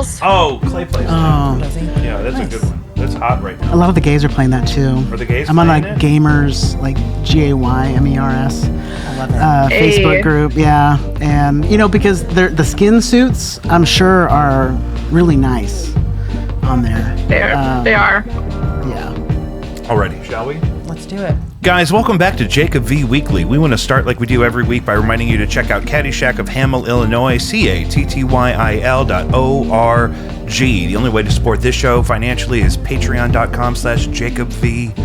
Plays. Oh, Clay Plays. Oh, Yeah, that's a good one. That's hot right now. a lot of the gays are playing that too. Are the gays I'm on playing like it? Gamers, like GAYMERS. I love it. Hey. Facebook group, yeah, and because the skin suits, I'm sure, are really nice on there. They are. Yeah. Alrighty, shall we? Let's do it. Guys, welcome back to Jacob V Weekly. We want to start like we do every week by reminding you to check out Caddyshack of Hamel, Illinois, CATTYIL.org. The only way to support this show financially is patreon.com/JacobV.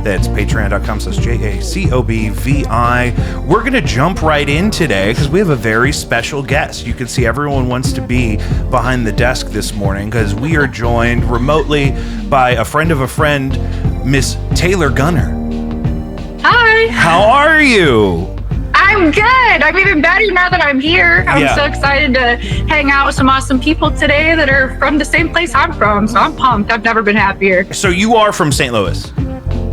That's patreon.com/JACOBVI. We're going to jump right in today because we have a very special guest. You can see everyone wants to be behind the desk this morning because we are joined remotely by a friend of a friend, Miss Taylor Gunner. Hi. How are you? I'm good. I'm even better now that I'm here. I'm so excited to hang out with some awesome people today that are from the same place I'm from. So I'm pumped. I've never been happier. So you are from St. Louis?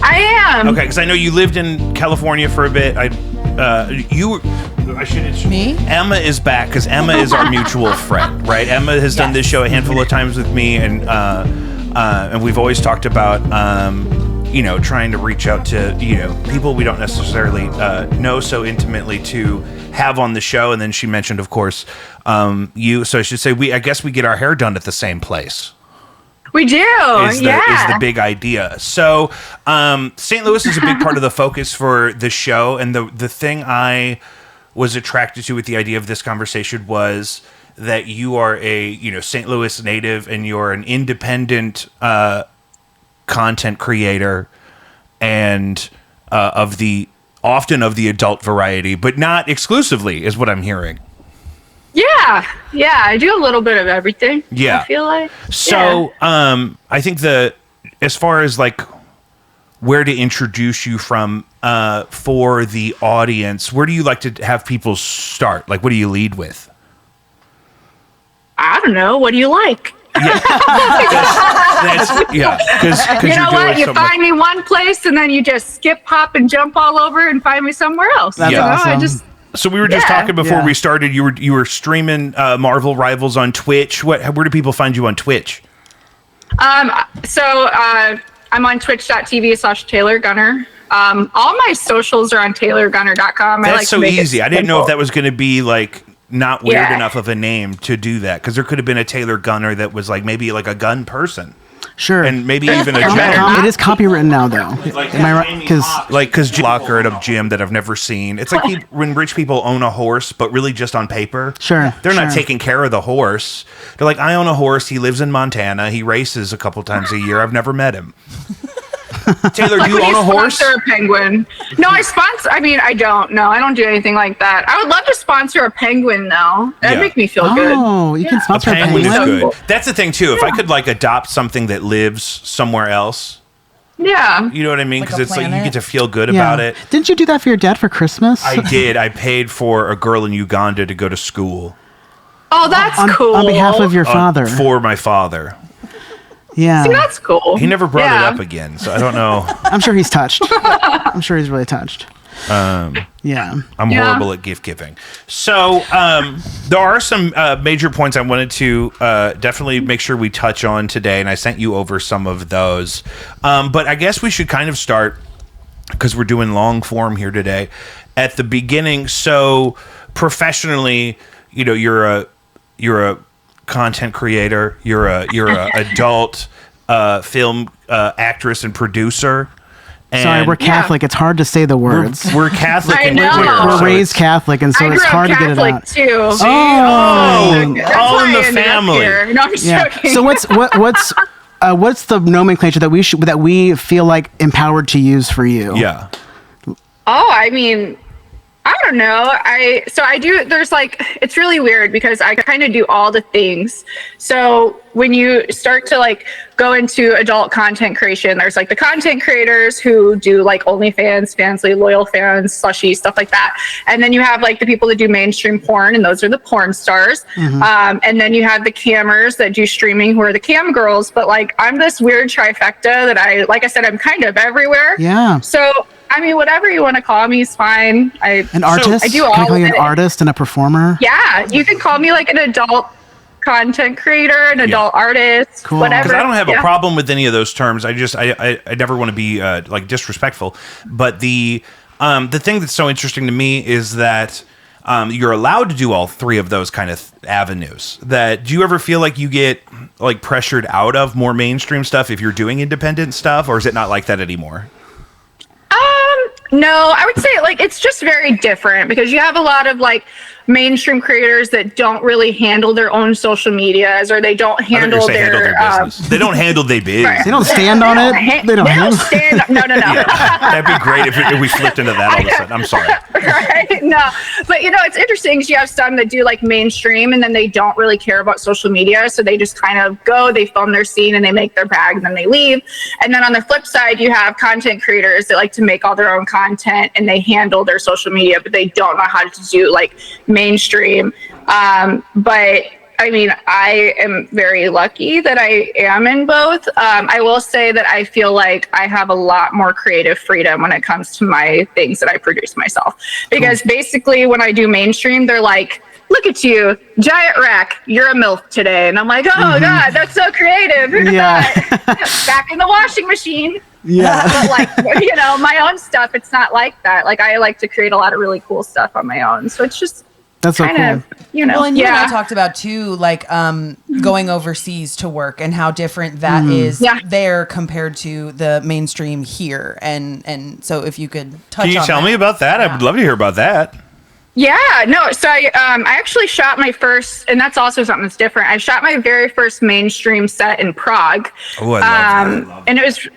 I am. Okay, because I know you lived in California for a bit. I should. Me? Emma is back because Emma is our mutual friend, right? Emma has done this show a handful of times with me, and we've always talked about trying to reach out to people we don't necessarily know so intimately to have on the show. And then she mentioned, of course, you. So I should say I guess we get our hair done at the same place. We do. Is the big idea. So St. Louis is a big part of the focus for the show, and the thing I was attracted to with the idea of this conversation was that you are a St. Louis native and you're an independent content creator and often of the adult variety, but not exclusively, is what I'm hearing. Yeah, I do a little bit of everything. Yeah. I feel like. So, I think as far as like where to introduce you from for the audience, where do you like to have people start? Like, what do you lead with? I don't know. What do you like? Because You know what? You find me one place and then you just skip, hop, and jump all over and find me somewhere else. That's awesome. So we were just talking before we started. You were streaming Marvel Rivals on Twitch. Where do people find you on Twitch? I'm on twitch.tv/Taylor Gunner. All my socials are on taylorgunner.com. That's so easy. I didn't know if that was going to be like not weird enough of a name to do that, because there could have been a Taylor Gunner that was like maybe like a gun person. Sure. And maybe even a gym. It is copywritten now, though. Am I right? Because locker at a gym that I've never seen. It's like when rich people own a horse, but really just on paper. Sure. They're not taking care of the horse. They're like, I own a horse. He lives in Montana. He races a couple times a year. I've never met him. Taylor, do you own a horse? Sponsor a penguin? No, I don't. No, I don't do anything like that. I would love to sponsor a penguin, though. That'd make me feel good. Oh, you can sponsor a penguin. Is good. That's the thing too. If I could like adopt something that lives somewhere else. Yeah. You know what I mean? Because Like a it's like you planet? get to feel good about it. Didn't you do that for your dad for Christmas? I did. I paid for a girl in Uganda to go to school. Oh, that's cool. On behalf of your father. For my father. Yeah. See, that's cool. He never brought it up again, so I don't know. I'm sure he's touched. I'm sure he's really touched. Yeah. I'm horrible at gift giving. So there are some major points I wanted to definitely make sure we touch on today, and I sent you over some of those. But I guess we should kind of start, because we're doing long form here today, at the beginning. So professionally, you're a content creator, you're a adult film actress and producer. And sorry, we're Catholic. It's hard to say the words. We're Catholic I and know. queer. We're raised Catholic, and so it's hard to get it out. Too. See? That's all why in the I ended up family. here. No, I'm just joking. So what's the nomenclature that we feel like empowered to use for you? Yeah. Oh, I mean, I don't know. It's really weird because I kind of do all the things. So when you start to like go into adult content creation, there's like the content creators who do like OnlyFans, Fansly, Loyal Fans, Slushy, stuff like that. And then you have like the people that do mainstream porn, and those are the porn stars. Mm-hmm. And then you have the cammers that do streaming, who are the cam girls. But like, I'm this weird trifecta that like I said, I'm kind of everywhere. Yeah. So I mean, whatever you want to call me is fine. An artist? I do all Can I call you of an it. artist and a performer? Yeah, you can call me like an adult content creator, an adult artist, Cool. whatever. Because I don't have a problem with any of those terms. I never want to be like disrespectful. But the thing that's so interesting to me is that you're allowed to do all three of those kind of avenues. That do you ever feel like you get like pressured out of more mainstream stuff if you're doing independent stuff, or is it not like that anymore? No, I would say like it's just very different because you have a lot of like mainstream creators that don't really handle their own social medias, or they don't handle their business. They don't handle their business. Right. They don't stand on it. They don't stand. No. Yeah, that'd be great if we flipped into that all of a sudden. I'm sorry. Right? No, but it's interesting because you have some that do like mainstream and then they don't really care about social media, so they just kind of go, they film their scene and they make their bag and then they leave. And then on the flip side, you have content creators that like to make all their own content and they handle their social media, but they don't know how to do like mainstream. But I mean, I am very lucky that I am in both. I will say that I feel like I have a lot more creative freedom when it comes to my things that I produce myself. Because basically when I do mainstream, they're like, look at you, giant rack, you're a MILF today. And I'm like, oh God, that's so creative. Who'd have thought? Back in the washing machine. Yeah. But like, my own stuff, it's not like that. Like I like to create a lot of really cool stuff on my own. So it's just, that's so cool. Well, and you and I talked about too, like going overseas to work and how different that is there compared to the mainstream here. And so if you could touch on Can you tell me about that? I would love to hear about that. Yeah, no. So I actually shot my first, and that's also something that's different. I shot my very first mainstream set in Prague. Oh, I love that. And it was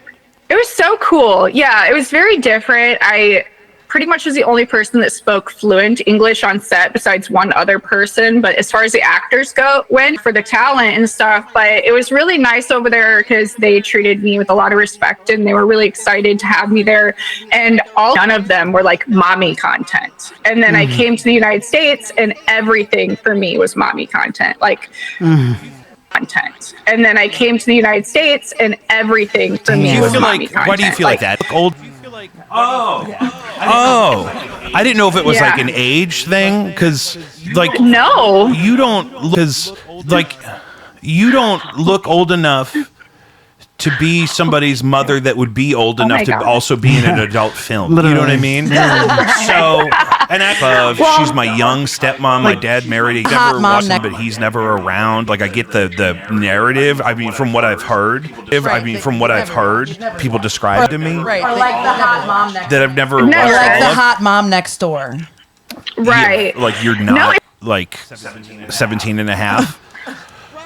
so cool. Yeah, it was very different. I pretty much was the only person that spoke fluent English on set besides one other person. But as far as the actors went for the talent and stuff, but it was really nice over there because they treated me with a lot of respect and they were really excited to have me there. And none of them were like mommy content. And then I came to the United States and everything for me was mommy content. Like content. And then I came to the United States and everything for me was mommy content. Why do you feel like that? Old. I didn't know if it was like an age thing, because like no, you don't look old enough to be somebody's mother that would be old enough to also be in an adult film. Literally. You know what I mean? So, and she's my young stepmom. My dad married a never watching, but he's never around. Like I get the narrative. I mean, from what I've heard, people describe to me. Right. Or like the hot mom next door. That I've never watched. Or like the hot mom next door. Right. Yeah, like you're not like 17 and a half.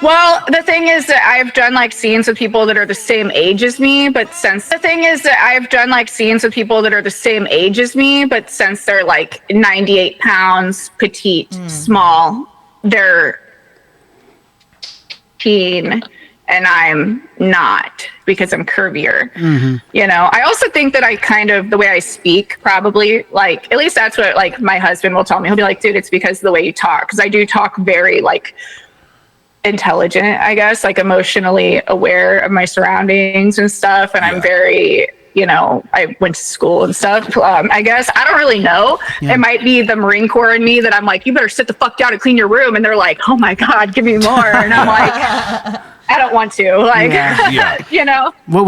Well, the thing is that I've done like scenes with people that are the same age as me, but since they're like 98 pounds, petite, small, they're teen, and I'm not because I'm curvier. I also think that I kind of, the way I speak, probably like, at least that's what like my husband will tell me. He'll be like, dude, it's because of the way you talk. Because I do talk very like intelligent, I guess, like emotionally aware of my surroundings and stuff. And I'm very, I went to school and stuff. I guess I don't really know. It might be the Marine Corps in me that I'm like, you better sit the fuck down and clean your room. And they're like, oh my God, give me more. And I'm like, I don't want to. Like, what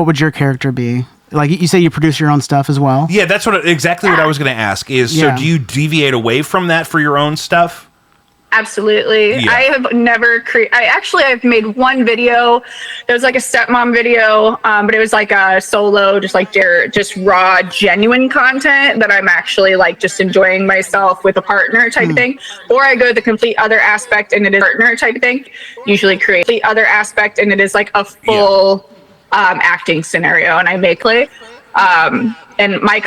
would your character be? Like you say, you produce your own stuff as well. Yeah, that's exactly what I was going to ask. So do you deviate away from that for your own stuff? Absolutely. Yeah. I have never I've made one video. There was like a stepmom video, but it was like a solo, just raw, genuine content that I'm actually like just enjoying myself with a partner type thing. Or I go the complete other aspect and it is partner type thing. Usually create the other aspect and it is like a full acting scenario, and I make like and my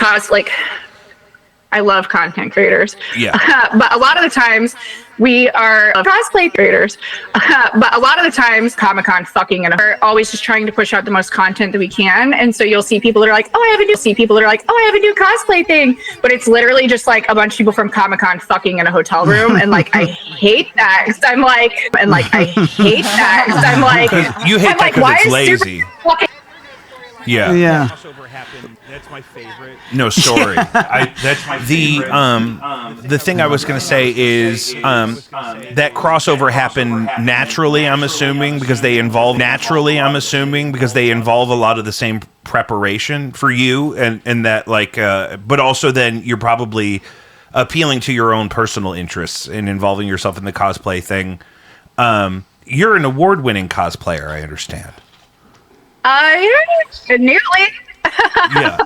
I love content creators. But a lot of the times we are cosplay creators. But a lot of the times Comic-Con fucking and are always just trying to push out the most content that we can. And so you'll see people that are like, I have a new cosplay thing. But it's literally just like a bunch of people from Comic-Con fucking in a hotel room. And like, I hate that. Cause I'm like, you hate that because it's lazy. Yeah. That's my favorite. No, sorry. That's my favorite. The thing I was going to say is that crossover happened naturally, I'm assuming, because they involve a lot of the same preparation for you, and that but also then you're probably appealing to your own personal interests and involving yourself in the cosplay thing. You're an award-winning cosplayer, I understand. Nearly. Yeah.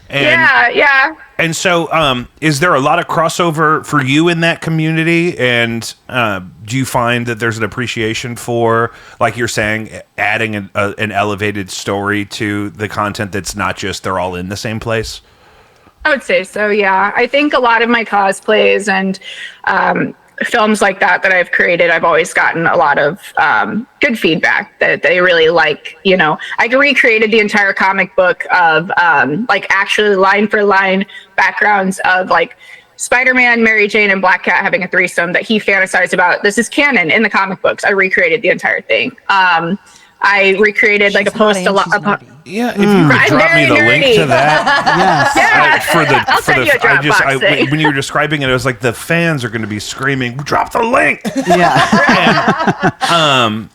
Yeah. And so, is there a lot of crossover for you in that community? And do you find that there's an appreciation for, like you're saying, adding an elevated story to the content that's not just they're all in the same place? I would say so, yeah. I think a lot of my cosplays and films like that I've created, I've always gotten a lot of good feedback that they really like. I recreated the entire comic book of actually line for line backgrounds of Spider-Man, Mary Jane, and Black Cat having a threesome that he fantasized about. This is canon in the comic books. I recreated the entire thing. I recreated a post a lot. Yeah, if you could drop me the link to that. Yes. Send you a Dropbox thing. When you were describing it, it was like the fans are going to be screaming, "Drop the link!" Yeah. And,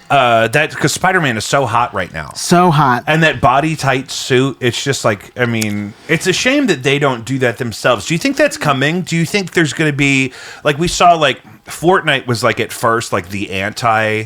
that because Spider-Man is so hot right now, so hot, and that body tight suit. It's just it's a shame that they don't do that themselves. Do you think that's coming? Do you think there's going to be we saw Fortnite was at first the anti.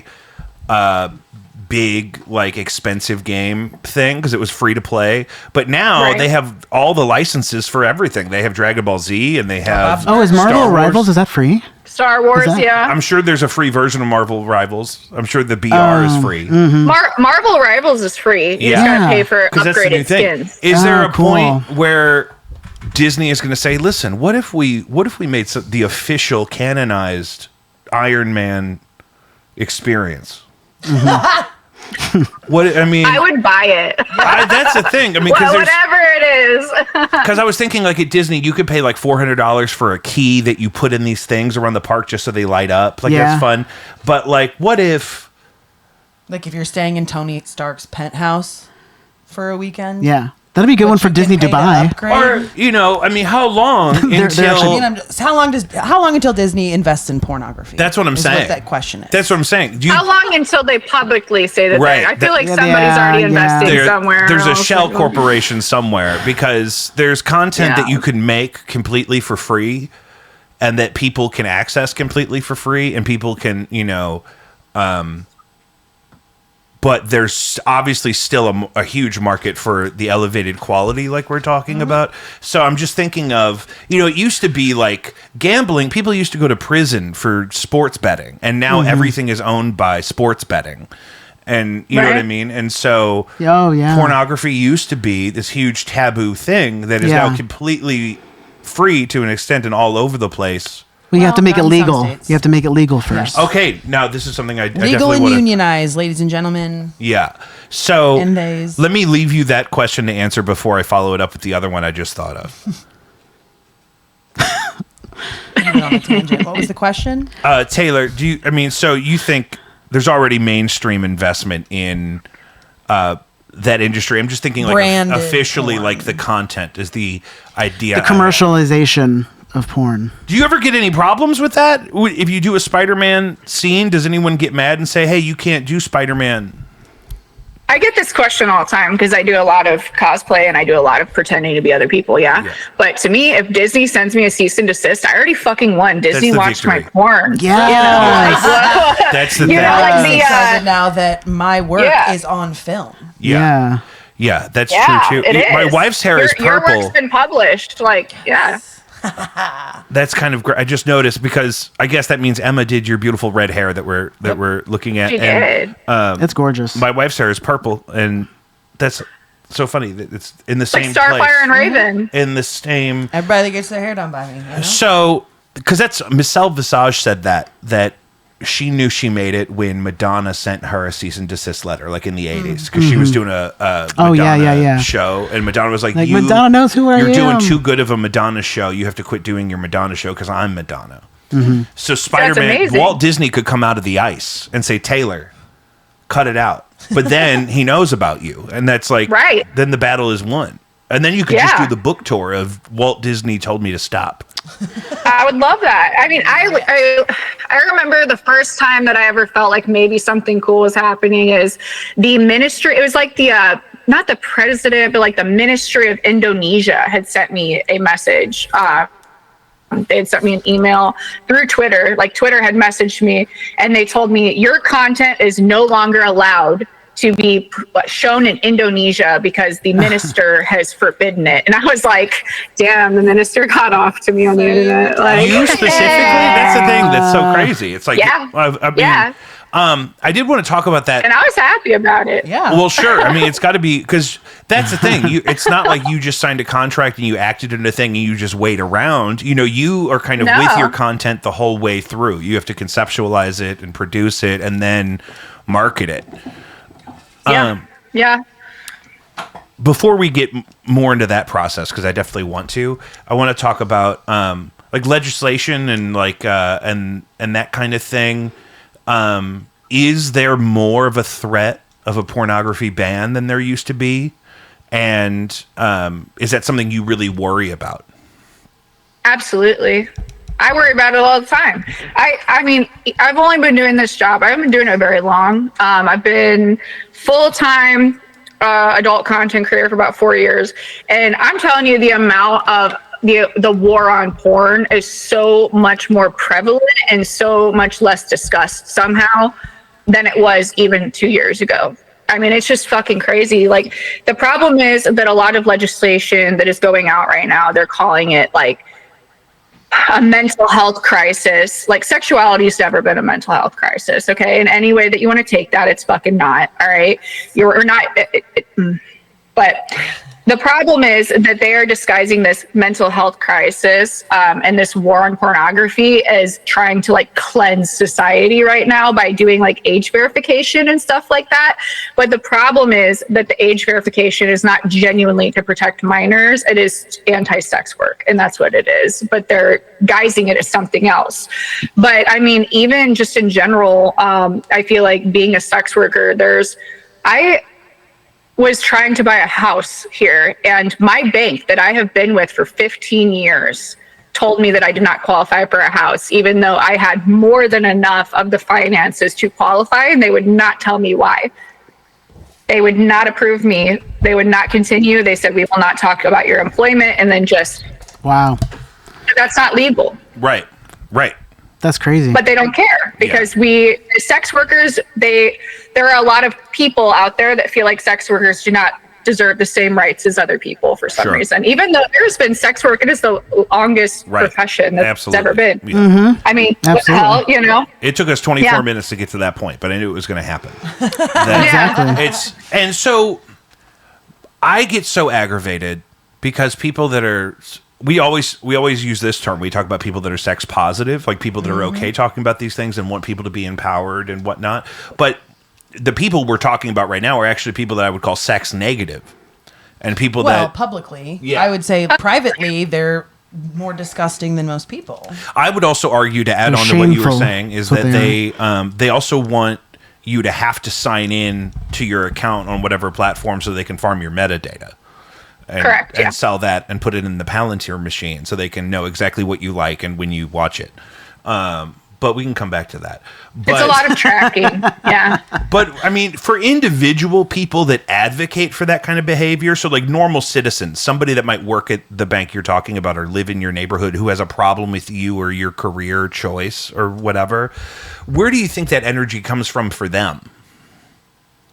Big expensive game thing because it was free to play, but now they have all the licenses for everything. They have Dragon Ball Z and they have is Marvel Rivals, is that free? Star Wars, yeah. I'm sure there's a free version of Marvel Rivals. I'm sure the BR is free. Mm-hmm. Marvel Rivals is free. You just gotta pay for upgraded skins. Is there a point where Disney is going to say, listen, what if we made the official canonized Iron Man experience? Mm-hmm. I would buy it. That's the thing. Whatever it is. Because I was thinking, at Disney, you could pay $400 for a key that you put in these things around the park just so they light up. That's fun. But what if, if you're staying in Tony Stark's penthouse for a weekend? Yeah. That'd be a good one for Disney Dubai. Or, how long how long until Disney invests in pornography? That's what I'm saying. What that question is. That's what I'm saying. How long until they publicly say that? Right. I feel somebody's already investing somewhere. There's a shell corporation somewhere because there's content that you can make completely for free and that people can access completely for free and people can, but there's obviously still a huge market for the elevated quality like we're talking about. So I'm just thinking of, it used to be gambling. People used to go to prison for sports betting. And now everything is owned by sports betting. And you know what I mean? And so pornography used to be this huge taboo thing that is now completely free to an extent and all over the place. Well, you have to make it legal. You have to make it legal first. Yes. Okay, now this is something I definitely legal and wanna... unionized, ladies and gentlemen. Yeah. So let me leave you that question to answer before I follow it up with the other one I just thought of. What was the question? Taylor, so you think there's already mainstream investment in that industry? I'm just thinking officially porn. The content is the idea. The commercialization of porn. Do you ever get any problems with that? If you do a Spider-Man scene, does anyone get mad and say, hey, you can't do Spider-Man? I get this question all the time because I do a lot of cosplay and I do a lot of pretending to be other people, yeah. But to me, if Disney sends me a cease and desist, I already fucking won. Disney watched my porn. Yeah. That's the thing. Now that my work is on film. Yeah, that's true, too. My wife's hair is purple. Your work's been published. That's kind of great. I just noticed because I guess that means Emma did your beautiful red hair that we're looking at. She did. It's gorgeous. My wife's hair is purple, and that's so funny. It's in the same Starfire place. and Raven. In the same. Everybody gets their hair done by me. So, because that's Michelle Visage said that she knew she made it when Madonna sent her a cease and desist letter, in the 80s, because she was doing a Madonna show, and Madonna was Madonna knows who I am. You're doing too good of a Madonna show. You have to quit doing your Madonna show because I'm Madonna. So Spider-Man, Walt Disney could come out of the ice and say, Taylor, cut it out. but then he knows about you, and that's like, right. Then the battle is won. And then you could just do the book tour of Walt Disney told me to stop. I would love that. I mean, I remember the first time that I ever felt like maybe something cool was happening is the ministry. It was like the, not the president, but like the Ministry of Indonesia had sent me a message. They had sent me an email through Twitter. Like Twitter had messaged me and they told me your content is no longer allowed to be shown in Indonesia because the minister has forbidden it. And I was like, damn, the minister got off to me on the internet. Like, you specifically? That's the thing that's so crazy. It's like, I did want to talk about that. And I was happy about it. Yeah. Well, sure. I mean, it's got to be, because that's the thing. It's not like you just signed a contract and you acted in a thing and you just wait around. You know, you are kind of with your content the whole way through. You have to conceptualize it and produce it and then market it. Yeah. Before we get more into that process, because I definitely want to, I want to talk about like legislation and like and that kind of thing. Is there more of a threat of a pornography ban than there used to be? And is that something you really worry about? Absolutely. I worry about it all the time. I mean, I've only been doing this job. I haven't been doing it very long. I've been full-time adult content creator for about 4 years. And I'm telling you, the amount of the war on porn is so much more prevalent and so much less discussed somehow than it was even 2 years ago. I mean, it's just fucking crazy. Like, the problem is that a lot of legislation that is going out right now, they're calling it like a mental health crisis. Like, sexuality's never been a mental health crisis, okay? In any way that you want to take that, it's fucking not, all right? You're not, but the problem is that they are disguising this mental health crisis and this war on pornography as trying to like cleanse society right now by doing like age verification and stuff like that. But the problem is that the age verification is not genuinely to protect minors. It is anti-sex work, and that's what it is. But they're guising it as something else. But I mean, even just in general, I feel like being a sex worker, I was trying to buy a house here, and my bank that I have been with for 15 years told me that I did not qualify for a house, even though I had more than enough of the finances to qualify, and they would not tell me why. They would not approve me. They would not continue. They said, we will not talk about your employment, and then just... Wow. That's not legal. Right. That's crazy. But they don't care because sex workers, there are a lot of people out there that feel like sex workers do not deserve the same rights as other people for some reason. Even though there's been sex work, it is the longest profession that's ever been. Yeah. Mm-hmm. I mean, what the hell, you know? It took us 24 minutes to get to that point, but I knew it was going to happen. Exactly. And so I get so aggravated because people that are... We always use this term. We talk about people that are sex positive, like people that are okay talking about these things and want people to be empowered and whatnot. But the people we're talking about right now are actually people that I would call sex negative, and people that publicly, I would say privately, they're more disgusting than most people. I would also argue, to add on to what you were saying, is that they also want you to have to sign in to your account on whatever platform so they can farm your metadata. And sell that and put it in the Palantir machine so they can know exactly what you like and when you watch it. But we can come back to that. It's a lot of tracking. Yeah. But I mean, for individual people that advocate for that kind of behavior, so like normal citizens, somebody that might work at the bank you're talking about or live in your neighborhood who has a problem with you or your career choice or whatever, where do you think that energy comes from for them?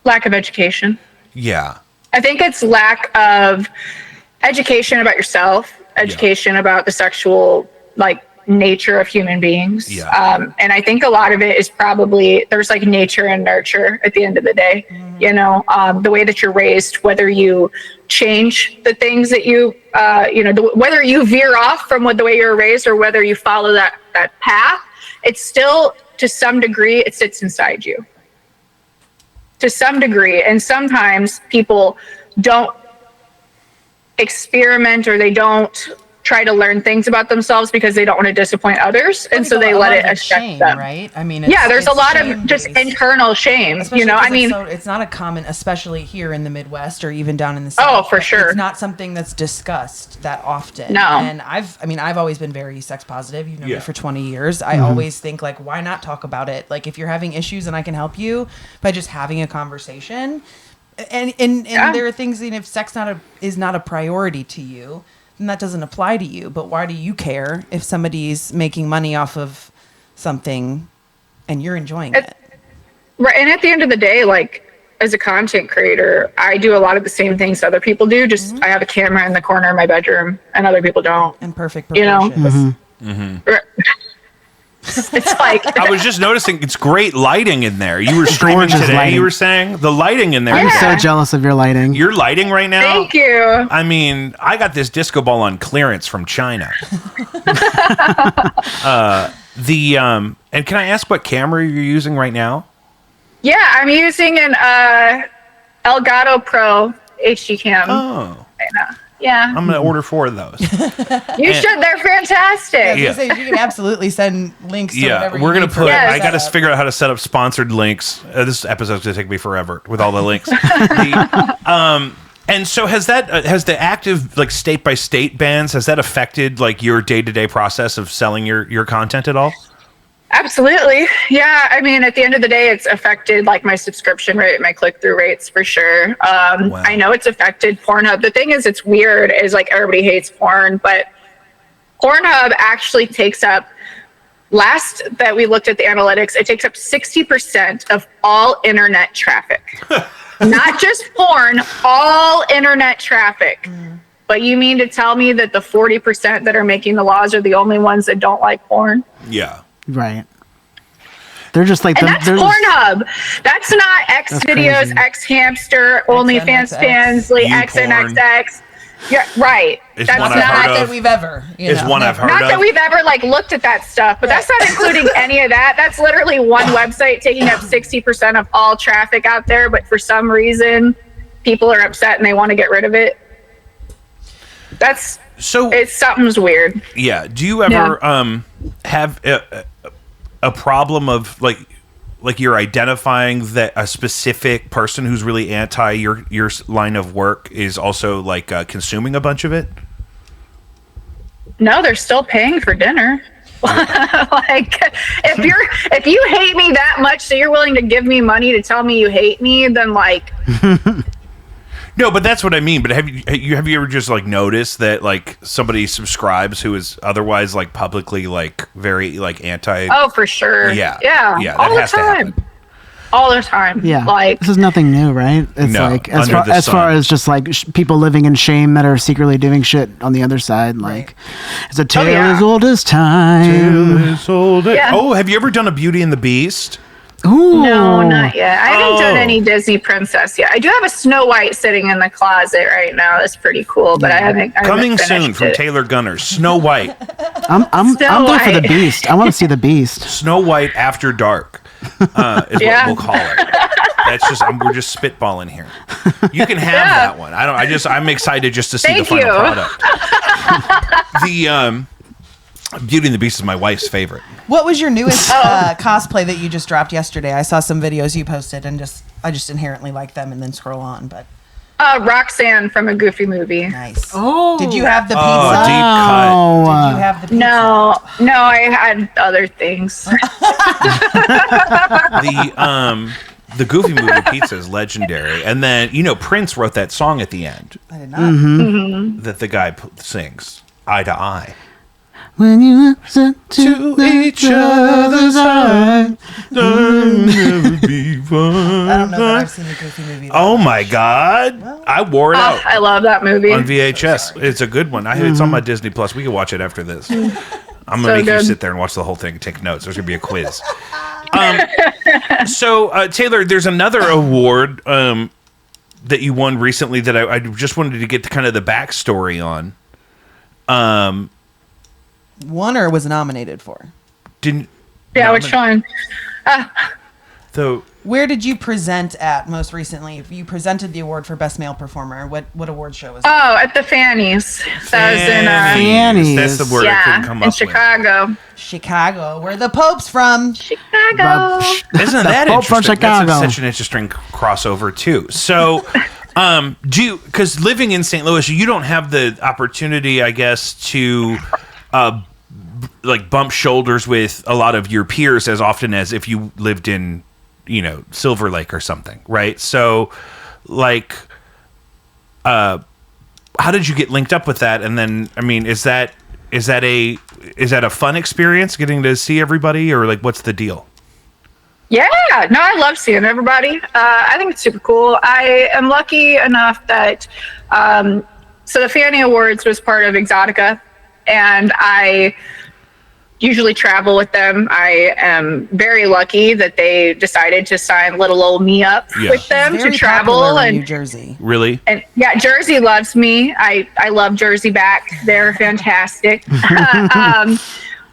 Lack of education. Yeah. I think it's lack of education about yourself, education about the sexual nature of human beings. Yeah. And I think a lot of it is probably there's like nature and nurture at the end of the day. You know, the way that you're raised, whether you change the things that you, whether you veer off from the way you're raised or whether you follow that path, it's still to some degree it sits inside you. To some degree, and sometimes people don't experiment or they don't try to learn things about themselves because they don't want to disappoint others, and so they let it affect shame, them. right? I mean, there's a lot of just internal shame. Especially it's not a common, especially here in the Midwest or even down in the South. Oh, for sure. It's not something that's discussed that often. No. And I've always been very sex positive. You've known me for 20 years. I always think, like, why not talk about it? Like, if you're having issues and I can help you by just having a conversation. And there are things, and if sex is not a priority to you, then that doesn't apply to you. But why do you care if somebody's making money off of something and you're enjoying it? Right. And at the end of the day, like, as a content creator, I do a lot of the same things other people do. Just I have a camera in the corner of my bedroom and other people don't. And perfect proportions. It's like I was just noticing it's great lighting in there. You were streaming Gorgeous today. lighting. You were saying the lighting in there. I'm so jealous of your lighting. Your lighting right now. Thank you. I mean, I got this disco ball on clearance from China. And can I ask what camera you're using right now? Yeah, I'm using an Elgato Pro HD cam. Oh, Right now. Yeah. I'm gonna order 4 of those. You should. They're fantastic. You can absolutely send links to whatever we're gonna need put. Yes. I got to figure out how to set up sponsored links. This episode's gonna take me forever with all the links. And so has the active, like, state by state bans, has that affected, like, your day-to-day process of selling your content at all? Absolutely. Yeah. I mean, at the end of the day, it's affected, like, my subscription rate, my click-through rates for sure. Wow. I know it's affected Pornhub. The thing is, it's weird, is, like, everybody hates porn, but Pornhub actually takes up, last that we looked at the analytics, it takes up 60% of all internet traffic. Not just porn, all internet traffic. But you mean to tell me that the 40% that are making the laws are the only ones that don't like porn? Yeah. Right. They're just like And that's Pornhub. That's not X That's videos, crazy. X Hamster, OnlyFans, Fansly, XNXX. Yeah, right. It's That's one not I've heard of. that we've ever. It's one I've heard Not of. that we've ever, like, looked at that stuff, but that's not including any of that. That's literally one website taking up 60% of all traffic out there, but for some reason, people are upset and they want to get rid of it. Something's weird. Yeah. Do you ever have a problem of, like you're identifying that a specific person who's really anti your line of work is also, like, consuming a bunch of it? No, they're still paying for dinner. Like, if you hate me that much, so you're willing to give me money to tell me you hate me, then, like. No, but that's what I mean. But have you ever just, like, noticed that, like, somebody subscribes who is otherwise, like, publicly, like, very, like, anti? Oh, for sure. Yeah. All the time. All the time. Yeah. Like, this is nothing new, right? It's No, like under the as far sun. as just, like, people living in shame that are secretly doing shit on the other side. Like, it's a tale as old as time. Yeah. Oh, have you ever done a Beauty and the Beast? Ooh. no, not yet. I haven't done Oh. any Disney princess yet. I do have a Snow White sitting in the closet right now. That's pretty cool, but I haven't Coming soon finished from it. Taylor Gunner. Snow White. I'm Snow there for the White. Beast. I want to see the Beast. Snow White After Dark is Yeah. what we'll call it. That's just we're just spitballing here. You can have that one. I'm excited just to see Thank the final you. product. The Beauty and the Beast is my wife's favorite. What was your newest cosplay that you just dropped yesterday? I saw some videos you posted, and I just inherently like them, and then scroll on. But Roxanne from a Goofy movie. nice. Oh. Did you have the pizza? Oh, deep cut. Oh, Did you have the pizza? No, I had other things. The Goofy movie pizza is legendary, and then Prince wrote that song at the end I did not. that the guy sings, "Eye to Eye." when you listen to each other's eyes. Never be fun. I don't know that I've seen the Goofy movie. Oh my God! I wore it out I love that movie. on VHS. It's a good one. It's on my Disney Plus. We can watch it after this. I'm gonna So make you good. sit there and watch the whole thing and take notes. There's gonna be a quiz. So Taylor, there's another award that you won recently that I just wanted to get kind of the backstory on. Won or was nominated for? Didn't Yeah, which one? the Where did you present at most recently? You presented the award for Best Male Performer. What award show was that? Oh, at the Fannies. That was in Fannies. That's the word I couldn't come in up Chicago. Chicago, where the Pope's from. Chicago. Isn't that Pope from interesting? Chicago. That's such an interesting crossover too. So, because living in St. Louis, you don't have the opportunity, I guess, to like bump shoulders with a lot of your peers as often as if you lived in, Silver Lake or something, right? So, like, how did you get linked up with that? And then, I mean, is that a fun experience getting to see everybody, or like, what's the deal? Yeah, no, I love seeing everybody. I think it's super cool. I am lucky enough that, so the Fanny Awards was part of Exotica, and I usually travel with them. I am very lucky that they decided to sign little old me up with them to travel in New Jersey. Really? And yeah, Jersey loves me. I love Jersey back. They're fantastic.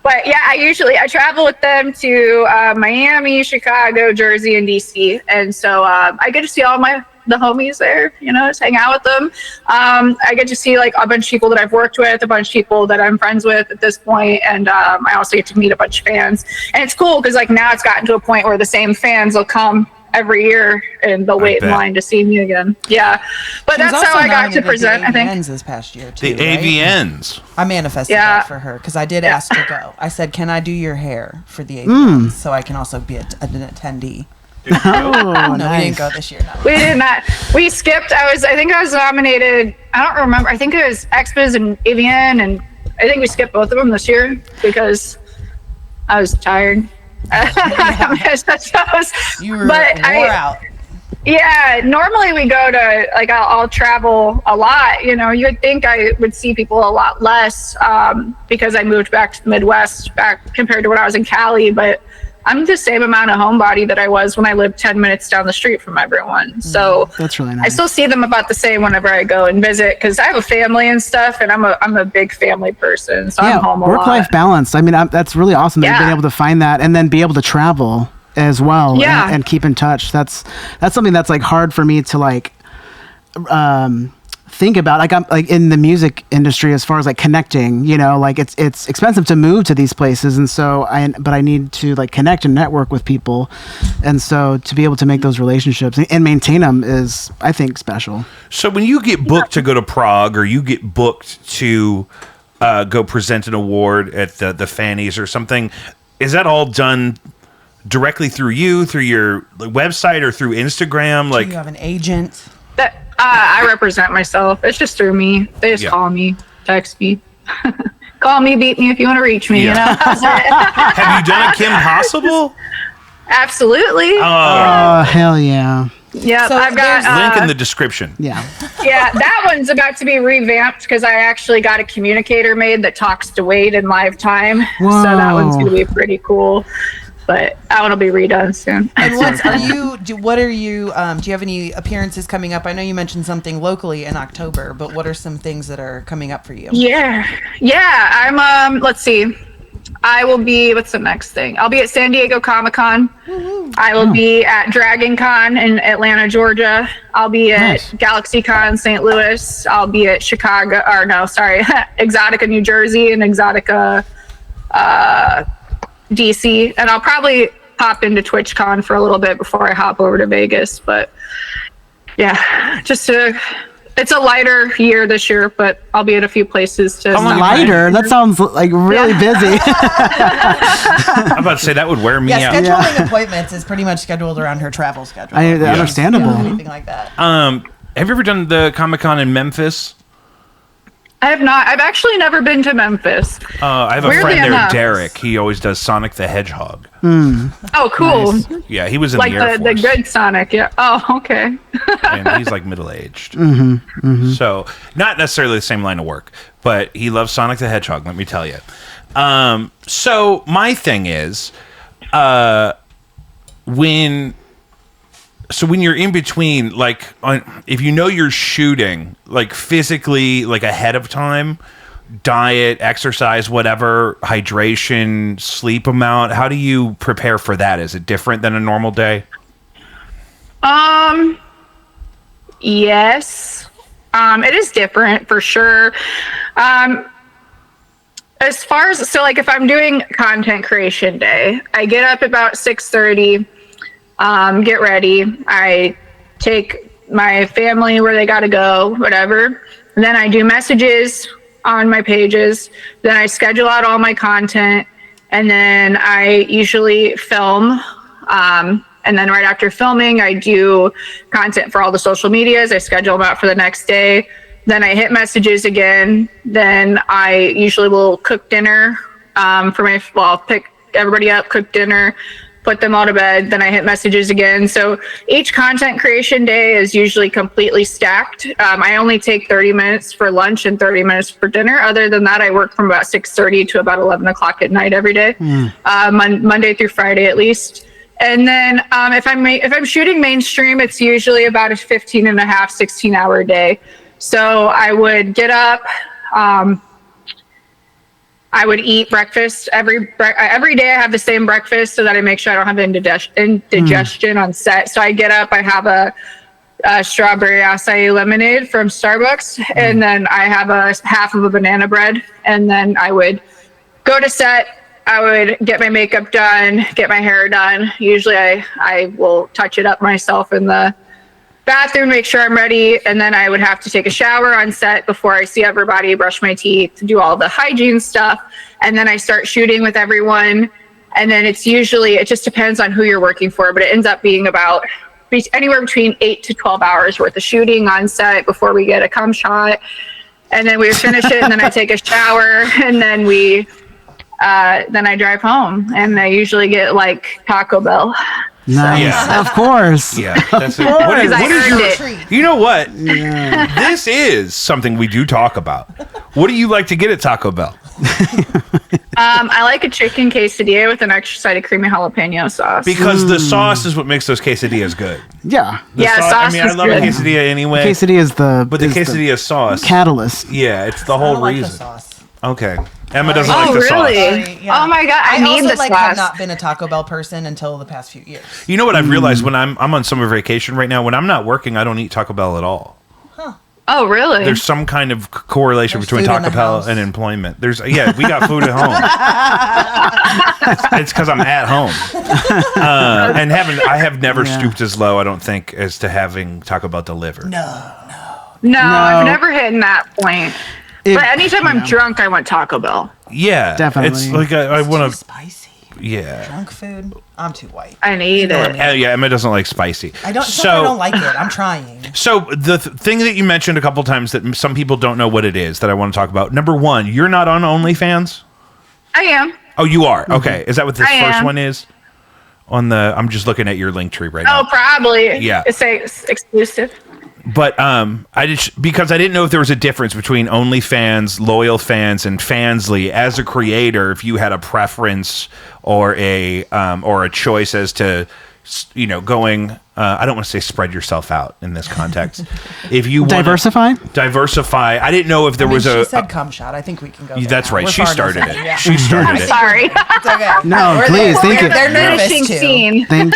But yeah, I travel with them to Miami, Chicago, Jersey, and DC. And so I get to see all the homies there, just hang out with them. I get to see like a bunch of people that I've worked with, a bunch of people that I'm friends with at this point, and I also get to meet a bunch of fans. And it's cool because like now it's gotten to a point where the same fans will come every year and they'll wait in line to see me again. Yeah, but that's how I got to present. I think this past year too. The AVNs. I manifested that for her because I did ask to go. I said, "Can I do your hair for the AVNs so I can also be an attendee?" Oh, no, nice. we didn't go this year. No. We did not. We skipped. I think I was nominated. I don't remember. I think it was Expos and AVN, and I think we skipped both of them this year because I was tired. You were wore out. Yeah, normally we go to like I'll travel a lot. You would think I would see people a lot less because I moved back to the Midwest back compared to when I was in Cali, but I'm the same amount of homebody that I was when I lived 10 minutes down the street from everyone. So that's really nice. I still see them about the same whenever I go and visit because I have a family and stuff, and I'm a big family person. So I'm home a lot. Work-life balance. I mean, that's really awesome that you've been able to find that and then be able to travel as well and keep in touch. That's something that's like hard for me to like think about. Like I'm like in the music industry as far as like connecting, like it's expensive to move to these places, and so but I need to like connect and network with people, and so to be able to make those relationships and maintain them is, I think, special. So when you get booked to go to Prague, or you get booked to go present an award at the Fannies or something, is that all done directly through you, through your website, or through Instagram? Like, do you have an agent? I represent myself. It's just through me. They just call me, text me, call me, beat me if you want to reach me. Have you done a Kim Possible? Absolutely. Oh, hell yeah. Yeah, So I've got Link in the description. Yeah. Yeah, that one's about to be revamped because I actually got a communicator made that talks to Wade in live time. Whoa. So that one's going to be pretty cool. But that one will be redone soon. And do you have any appearances coming up? I know you mentioned something locally in October, but what are some things that are coming up for you? Yeah, I'm let's see. I will be, what's the next thing? I'll be at San Diego Comic-Con. I will be at Dragon Con in Atlanta, Georgia. I'll be at GalaxyCon St. Louis. I'll be at Exotica New Jersey and Exotica DC, and I'll probably hop into TwitchCon for a little bit before I hop over to Vegas. But yeah, it's a lighter year this year, but I'll be at a few places. Lighter? That sounds like really busy. I'm about to say that would wear me out. Scheduling appointments is pretty much scheduled around her travel schedule. Understandable. Anything like that. Have you ever done the Comic-Con in Memphis? I have not. I've actually never been to Memphis. I have a friend there, Derek. He always does Sonic the Hedgehog. Oh, cool. Nice. Yeah, he was in like the Air Force. The good Sonic, yeah. Oh, okay. And he's like middle-aged. So, not necessarily the same line of work, but he loves Sonic the Hedgehog, let me tell you. So, my thing is, when you're in between, like, if you know you're shooting, like, physically, like, ahead of time, diet, exercise, whatever, hydration, sleep amount, how do you prepare for that? Is it different than a normal day? Yes. It is different for sure. As far as, so like if I'm doing content creation day, I get up about 6:30, get ready. I take my family where they got to go, whatever. And then I do messages on my pages. Then I schedule out all my content. And then I usually film. And then right after filming, I do content for all the social medias. I schedule them out for the next day. Then I hit messages again. Then I usually will cook dinner I'll pick everybody up, cook dinner, put them all to bed. Then I hit messages again. So each content creation day is usually completely stacked. I only take 30 minutes for lunch and 30 minutes for dinner. Other than that, I work from about 6:30 to about 11 o'clock at night every day, Monday through Friday at least. And then if I'm shooting mainstream, it's usually about a 15 and a half, 16 hour day. So I would get up, I would eat breakfast every day. I have the same breakfast so that I make sure I don't have indigestion on set. So I get up, I have a strawberry acai lemonade from Starbucks, and then I have a half of a banana bread, and then I would go to set. I would get my makeup done, get my hair done. Usually I will touch it up myself in the bathroom, make sure I'm ready, and then I would have to take a shower on set before I see everybody, brush my teeth, do all the hygiene stuff, and then I start shooting with everyone. And then it just depends on who you're working for, but it ends up being about anywhere between 8 to 12 hours worth of shooting on set before we get a cum shot. And then we finish it, and then I take a shower, and then then I drive home, and I usually get like Taco Bell. Nice. Yeah. Of course. Yeah. That's it. What is your, you know what? Yeah. This is something we do talk about. What do you like to get at Taco Bell? I like a chicken quesadilla with an extra side of creamy jalapeno sauce. Because the sauce is what makes those quesadillas good. Yeah. Sauce I mean, I is love good. a quesadilla anyway. Quesadilla is the quesadilla sauce. catalyst. Yeah, it's the I whole don't like the reason. sauce. Okay. Emma doesn't Oh, like the really? sauce. Sorry, yeah. Oh my God, I need also the have sauce. not been a Taco Bell person until the past few years. You know what I've realized when I'm on summer vacation right now? When I'm not working, I don't eat Taco Bell at all. Oh, really? There's some kind of correlation There's between food in Taco the Bell house. and employment. We got food at home. It's because I'm at home, and I have never stooped as low, I don't think, as to having Taco Bell delivered. No, I've never hit that point. It- But anytime I'm drunk, I want Taco Bell. Yeah, Definitely. It's like I want Too to. spicy. Yeah. Junk food. I'm too white. I need it. Yeah, Emma doesn't like spicy. I don't like it. I'm trying. So the thing that you mentioned a couple times that some people don't know what it is that I want to talk about. Number one, you're not on OnlyFans? I am. Oh, you are? Okay. Is that what this I first am. one is? I'm just looking at your link tree right Oh, now. probably. Yeah. It's exclusive. But because I didn't know if there was a difference between OnlyFans, Loyal Fans, and Fansly as a creator, if you had a preference or a choice as to, going. I don't want to say spread yourself out in this context. If you wanna diversify. I didn't know if there was she said cum shot. I think we can go. there That's now. right. We're She far enough started in. it. Yeah. She started it. Sorry. It's okay. No, We're please, there. thank you. They're nervous Finishing too. scene. Thank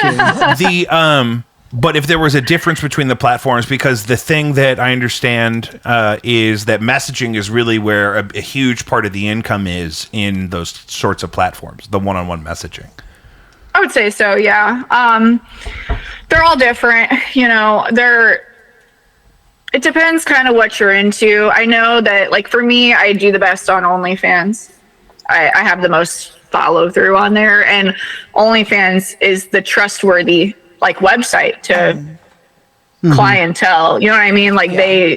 you. But if there was a difference between the platforms, because the thing that I understand is that messaging is really where a huge part of the income is in those sorts of platforms, the one-on-one messaging. I would say so, yeah. They're all different. It depends kind of what you're into. I know that, like, for me, I do the best on OnlyFans. I have the most follow through on there, and OnlyFans is the trustworthy website to clientele. You know what I mean?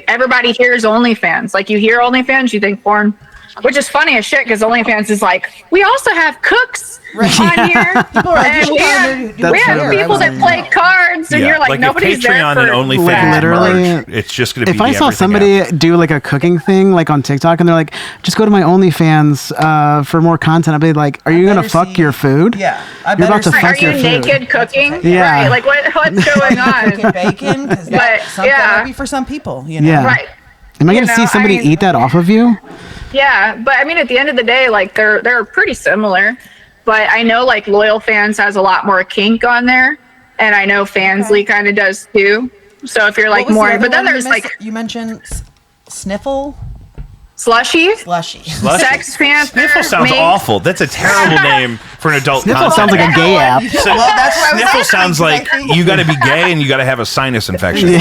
Everybody hears OnlyFans. Like, you hear OnlyFans, you think porn, which is funny as shit because OnlyFans is like, we also have cooks on here, and we have people that play cards, and you're like nobody's if there Patreon for and OnlyFans that. Literally, merge, it's just going to be If I saw somebody do like a cooking thing like on TikTok and they're like, just go to my OnlyFans for more content, I'd be like, are you going to fuck your food? Yeah. You're about to Are fuck your you food. naked cooking? Yeah. Right. Like what's going on? Cooking bacon because that's something that would be for some people. Yeah. Right. Am I going to see somebody eat that off of you? Yeah, but I mean, at the end of the day, they're pretty similar. But I know Loyal Fans has a lot more kink on there, and I know Fansly kind of does too. So if you're like more, but then there's like you mentioned Sniffle. Slushy. Sex Panther. Sniffle sounds awful. That's a terrible name for an adult. Sniffle sounds like a gay app. So, Sniffle sounds like you got to be gay and you got to have a sinus infection.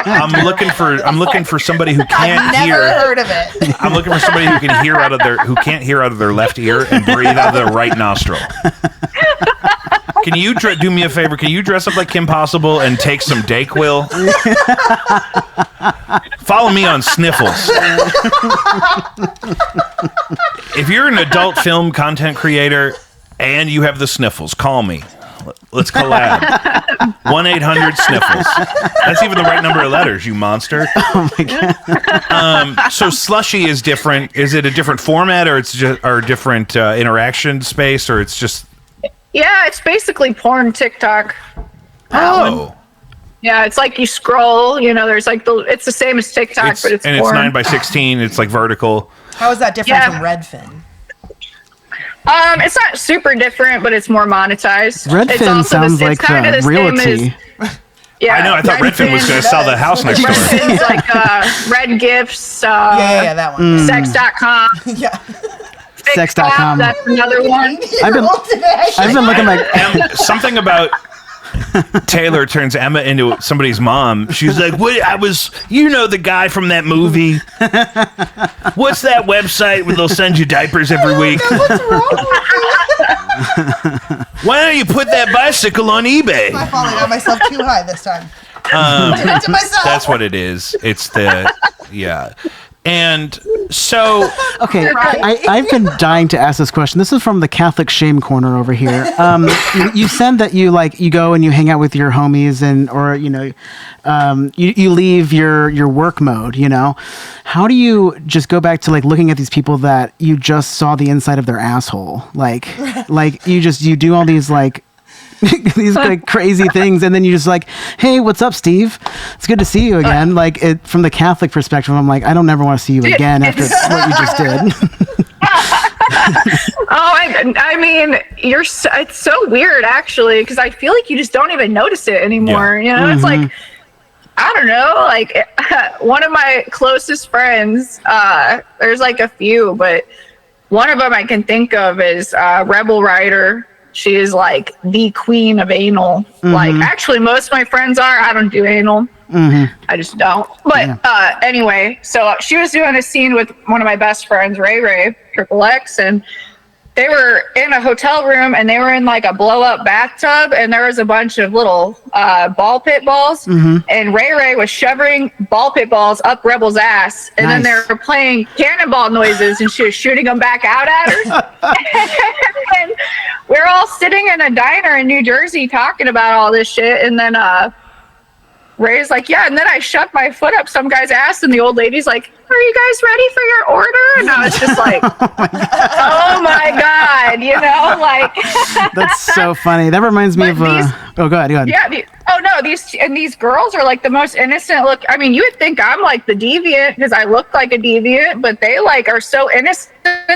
I'm looking for somebody who can't hear. Never heard of it. I'm looking for somebody who can't hear out of their left ear and breathe out of their right nostril. Can you do me a favor? Can you dress up like Kim Possible and take some Dayquil? Follow me on Sniffles. If you're an adult film content creator and you have the sniffles, call me. Let's collab. 1-800-SNIFFLES. That's even the right number of letters, you monster. Oh my god. So Slushy is different. Is it a different format, or it's just or different interaction space, or it's just? Yeah, it's basically porn TikTok. Oh. Yeah, it's like you scroll. There's like it's the same as TikTok, but it's porn. It's 9:16. It's like vertical. How is that different from Redfin? It's not super different, but it's more monetized. Redfin sounds like realty. Yeah, I know. I thought Redfin was going to sell the house next door. Redfin's like Red Gifts. Yeah, that one. Sex.com. Yeah. Sex.com. That's another one. I've been looking like something about Taylor turns Emma into somebody's mom. She's like, "What? The guy from that movie. What's that website where they'll send you diapers every week? What's wrong with Why don't you put that bicycle on eBay?" I falling on myself too high this time. Did it to myself. That's what it is. It's and so okay, I've been dying to ask this question. This is from the Catholic Shame Corner over here. You said that you go and you hang out with your homies or you leave your work mode. How do you just go back to like looking at these people that you just saw the inside of their asshole? Like you do all these like these like crazy things, and then you just like, hey, what's up, Steve? It's good to see you again. From the Catholic perspective, I'm like, I don't ever want to see you again after what you just did. I mean, it's so weird actually, because I feel like you just don't even notice it anymore. It's like, I don't know, like one of my closest friends, there's like a few, but one of them I can think of is Rebel Rider. She is like the queen of anal. Like, actually, most of my friends are. I don't do anal. I just don't. But anyway, so she was doing a scene with one of my best friends, Ray, Triple X, and they were in a hotel room, and they were in like a blow-up bathtub, and there was a bunch of little ball pit balls, and Ray was shoving ball pit balls up Rebel's ass, and then they were playing cannonball noises, and she was shooting them back out at her. And we're all sitting in a diner in New Jersey talking about all this shit, and then Ray's like, yeah, and then I shoved my foot up some guy's ass, and the old lady's like, are you guys ready for your order? And I was just like, oh my God, like. That's so funny. That reminds me of, go ahead. Yeah, these girls are like the most innocent look. I mean, you would think I'm like the deviant because I look like a deviant, but they like are so innocent.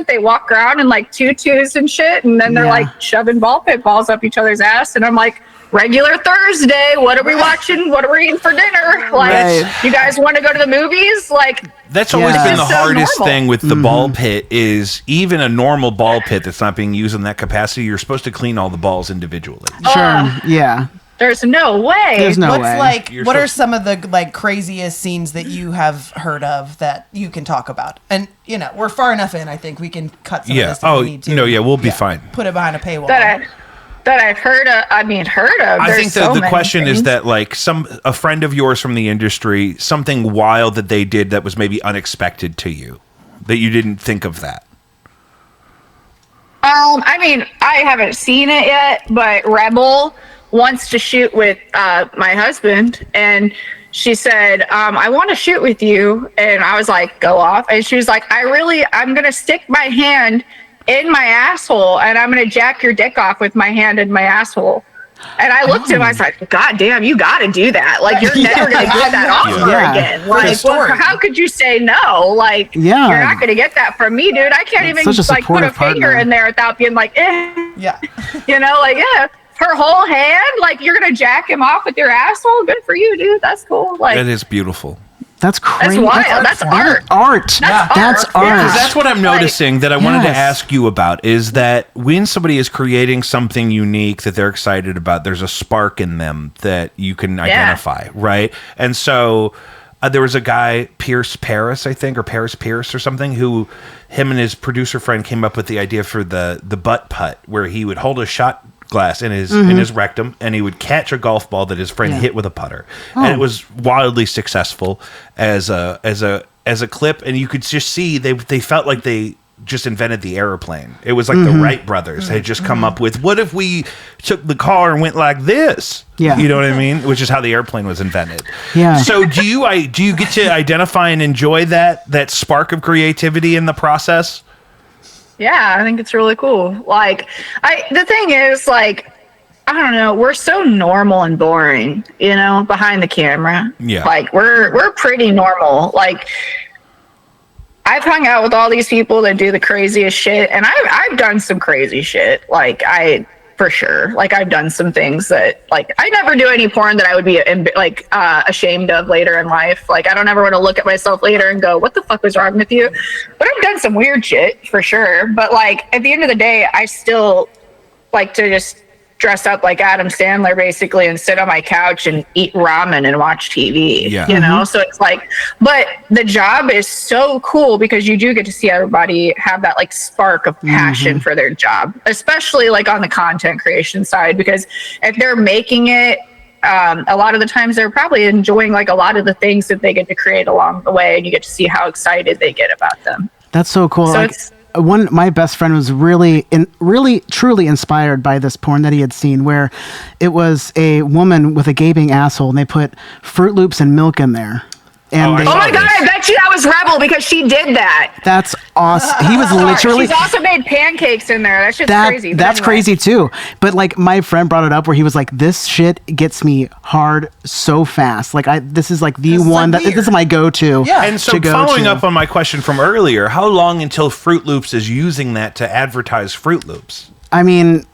They walk around in like tutus and shit, and then they're like shoving ball pit balls up each other's ass, and I'm like, regular Thursday, what are we watching? What are we eating for dinner? Like, you guys want to go to the movies? Like, that's always been the hardest thing with the ball pit is even a normal ball pit that's not being used in that capacity, you're supposed to clean all the balls individually. Sure, yeah. There's no way. There's no way. What are some of the like craziest scenes that you have heard of that you can talk about? And we're far enough in. I think we can cut some of this if we need to. No, we'll be fine. Put it behind a paywall. That I've heard of. I think the question is that like a friend of yours from the industry, something wild that they did that was maybe unexpected to you, that you didn't think of that. I haven't seen it yet, but Rebel wants to shoot with my husband, and she said, I want to shoot with you. And I was like, go off. And she was like, I'm going to stick my hand in my asshole, and I'm going to jack your dick off with my hand in my asshole. And I looked at him, I was like, God damn, you got to do that. Like, you're never going to get that offer again. Like, how could you say no? Like, you're not going to get that from me, dude. I can't even like put a finger in there without being like, eh. Yeah. her whole hand, like you're gonna jack him off with your asshole. Good for you, dude. That's cool. Like That is beautiful. That's crazy. That's wild. That's art. That's art. Because that's what I'm noticing that I wanted to Yes. ask you about is that when somebody is creating something unique that they're excited about, there's a spark in them that you can identify, right? And so there was a guy, Pierce Paris, I think, or Paris Pierce or something, who him and his producer friend came up with the idea for the butt putt, where he would hold a shot glass in his rectum and he would catch a golf ball that his friend hit with a putter, and it was wildly successful as a clip, and you could just see they felt like they just invented the airplane. It was like the Wright brothers had just come up with, what if we took the car and went like this? Yeah. You know what I mean? Which is how the airplane was invented. Yeah. So do you get to identify and enjoy that spark of creativity in the process? Yeah, I think it's really cool. Like, the thing is, like, I don't know, we're so normal and boring, you know, behind the camera. Yeah. Like, we're pretty normal. Like, I've hung out with all these people that do the craziest shit, and I've done some crazy shit. Like, for sure. Like, I've done some things that, like, I never do any porn that I would be ashamed of later in life. Like, I don't ever want to look at myself later and go, what the fuck was wrong with you? But I've done some weird shit for sure. But like, at the end of the day, I still like to just dress up like Adam Sandler basically and sit on my couch and eat ramen and watch TV, you know? So it's like, but the job is so cool because you do get to see everybody have that like spark of passion for their job, especially like on the content creation side, because if they're making it, a lot of the times they're probably enjoying like a lot of the things that they get to create along the way, and you get to see how excited they get about them. That's so cool. So Like, it's, my best friend was really truly inspired by this porn that he had seen, where it was a woman with a gaping asshole and they put Fruit Loops and milk in there. And I they, saw oh my God, this. I bet you that was Rebel because she did that. that's awesome. He was literally She's also made pancakes in there. That shit's crazy. But That's anyway. crazy too. But like, my friend brought it up where he was like, this shit gets me hard so fast. Like, this is like the This is, one like, that this is weird. my go-to. Yeah. And so to go following to. up on my question from earlier, how long until Fruit Loops is using that to advertise Fruit Loops? I mean,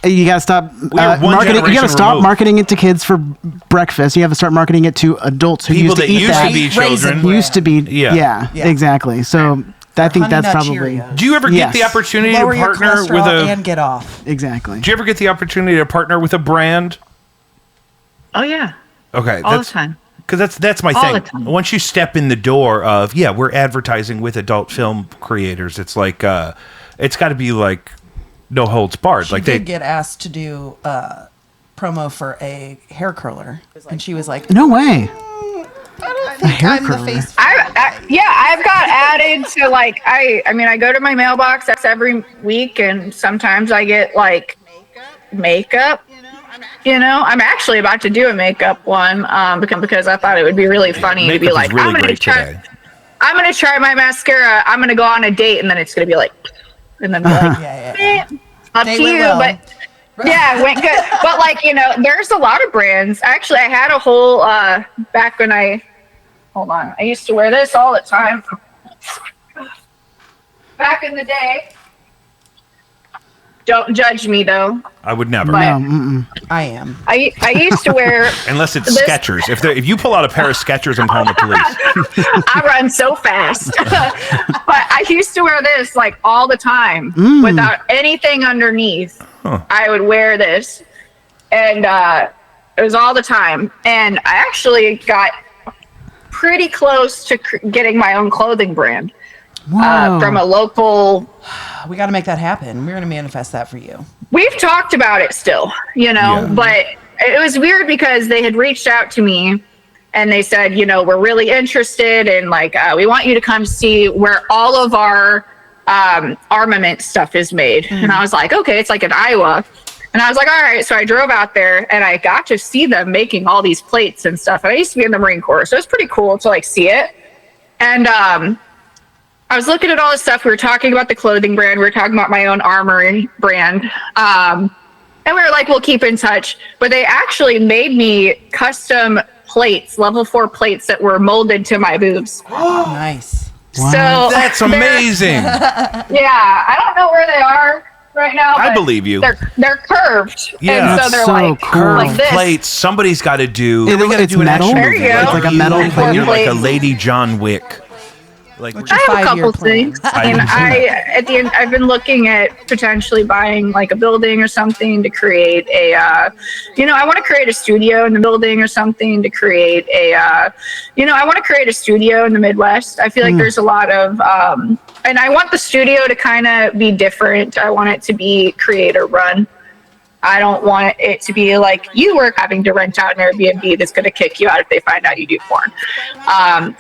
you gotta stop are one marketing. You gotta generation stop removed. marketing it to kids for breakfast. You have to start marketing it to adults who People used to that eat used that. to be children. Raisin Used to be, Yeah. yeah, exactly. So I think Honey that's Nut probably Cheerios. Do you ever get Yes. the opportunity Lower to your partner with cholesterol a? and get off. exactly. Do you ever get the opportunity to partner with a brand? Oh yeah, Okay, all the time. Because that's my All thing. the time. Once you step in the door of we're advertising with adult film creators, it's like it's got to be like no holds barred. She Like did get asked to do promo for a hair curler, and she was like, No way. I don't think hair I'm the curler. face. I've got added to like I mean I go to my mailbox every week, and sometimes I get like makeup. You know, I'm actually about to do a makeup one because I thought it would be really funny to be makeup is like, really I'm gonna great try. today. I'm gonna try my mascara. I'm gonna go on a date, and then it's gonna be like, and then be like, Yeah. up They to went you. well. But yeah, it went good. But like, you know, there's a lot of brands. Actually, I had a whole back when I used to wear this all the time. Back in the day. Don't judge me thoe. I would never. But- I am. I used to wear Unless it's This- Skechers. If you pull out a pair of Skechers, I'm calling the police. I run so fast. But I used to wear this like all the time without anything underneath. I would wear this, and it was all the time. And I actually got pretty close to getting my own clothing brand from a local. We got to make that happen. We're going to manifest that for you. We've talked about it still, you know, Yeah. but it was weird because they had reached out to me and they said, you know, we're really interested in like, we want you to come see where all of our armament stuff is made. And I was like, okay, it's like in Iowa. And I was like, all right. So I drove out there and I got to see them making all these plates and stuff. And I used to be in the Marine Corps, so it's pretty cool to like see it. And I was looking at all this stuff. We were talking about the clothing brand. We were talking about my own armory brand. And we were like, we'll keep in touch. But they actually made me custom plates, level 4 plates that were molded to my boobs. Nice. So That's amazing. yeah, I don't know where they are right now. I but believe you. They're curved. Yeah. And so That's they're so like cool. like this. Plates. Somebody's got to do. It's metal? There you go. It's like a metal Like plate. You're like a plates. Lady John Wick. Like What's your I have a 5-year couple plan? things. And at the end, I've been looking at potentially buying like a building or something to create a, I want to create a studio in the building or something to create a, I want to create a studio in the Midwest. I feel like there's a lot of, and I want the studio to kind of be different. I want it to be creator run. I don't want it to be like you were having to rent out an Airbnb that's going to kick you out if they find out you do porn.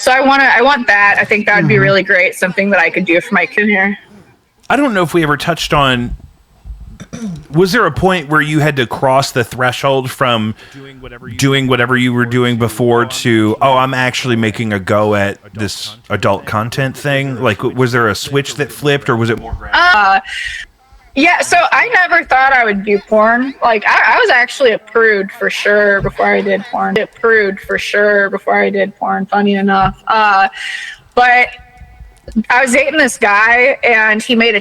So I want that. I think that would be really great. Something that I could do for my kid here. I don't know if we ever touched on. Was there a point where you had to cross the threshold from doing whatever you were doing before to, I'm actually making a go at this adult content thing? Like, was there a switch that flipped, or was it more gradual? Yeah, so I never thought I would do porn. Like, I was actually a prude for sure before I did porn. Funny enough. But I was dating this guy, and he made a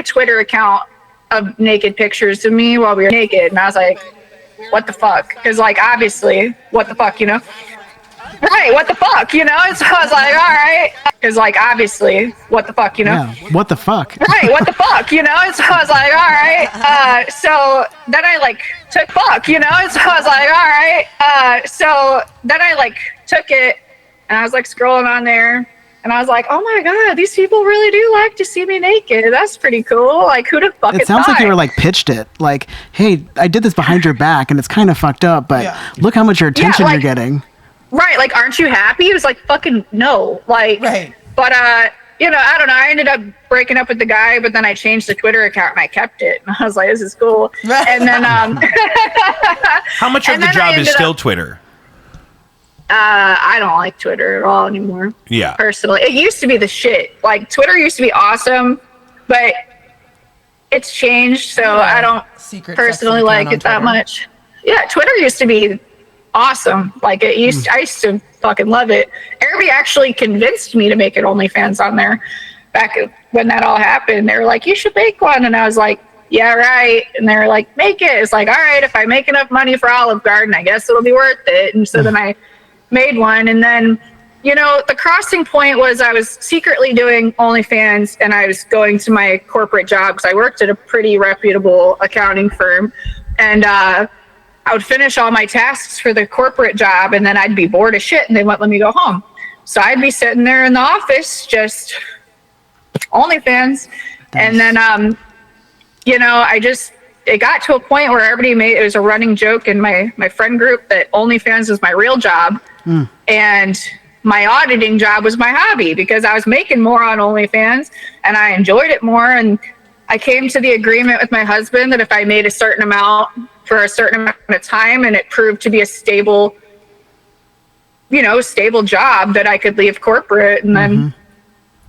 Twitter account of naked pictures of me while we were naked, and I was like, what the fuck? Because, like, obviously, what the fuck, Right, what the fuck, And so I was like, all right. Because, like, obviously, what the fuck, Yeah, what the fuck? Right, what the fuck, And so I was like, all right. So then I, like, took fuck, And so I was like, all right. So then I, like, took it, and I was, like, scrolling on there, and I was like, oh, my God, these people really do like to see me naked. That's pretty cool. Like, who the fuck It sounds like you were, like, pitched it. Like, hey, I did this behind your back, and it's kind of fucked up, but look how much your attention you're getting. Right, like, aren't you happy? He was like, fucking no. Like, Right. But, I don't know. I ended up breaking up with the guy, but then I changed the Twitter account and I kept it. And I was like, this is cool. And then, How much of the job is still Twitter? I don't like Twitter at all anymore. Yeah. Personally. It used to be the shit. Like, Twitter used to be awesome, but it's changed, so I don't personally like it that much. Yeah, Twitter used to be awesome. Like, I used to fucking love it. Everybody actually convinced me to make an OnlyFans on there back when that all happened. They were like, you should make one. And I was like, yeah, right. And they were like, make it. It's like, all right, if I make enough money for Olive Garden, I guess it'll be worth it. And so then I made one. And then, the crossing point was I was secretly doing OnlyFans, and I was going to my corporate job because I worked at a pretty reputable accounting firm. And I would finish all my tasks for the corporate job, and then I'd be bored as shit, and they wouldn't let me go home. So I'd be sitting there in the office, just OnlyFans. And then, it got to a point where everybody it was a running joke in my friend group that OnlyFans was my real job. And my auditing job was my hobby because I was making more on OnlyFans and I enjoyed it more. And I came to the agreement with my husband that if I made a certain amount for a certain amount of time and it proved to be a stable job, that I could leave corporate. And then,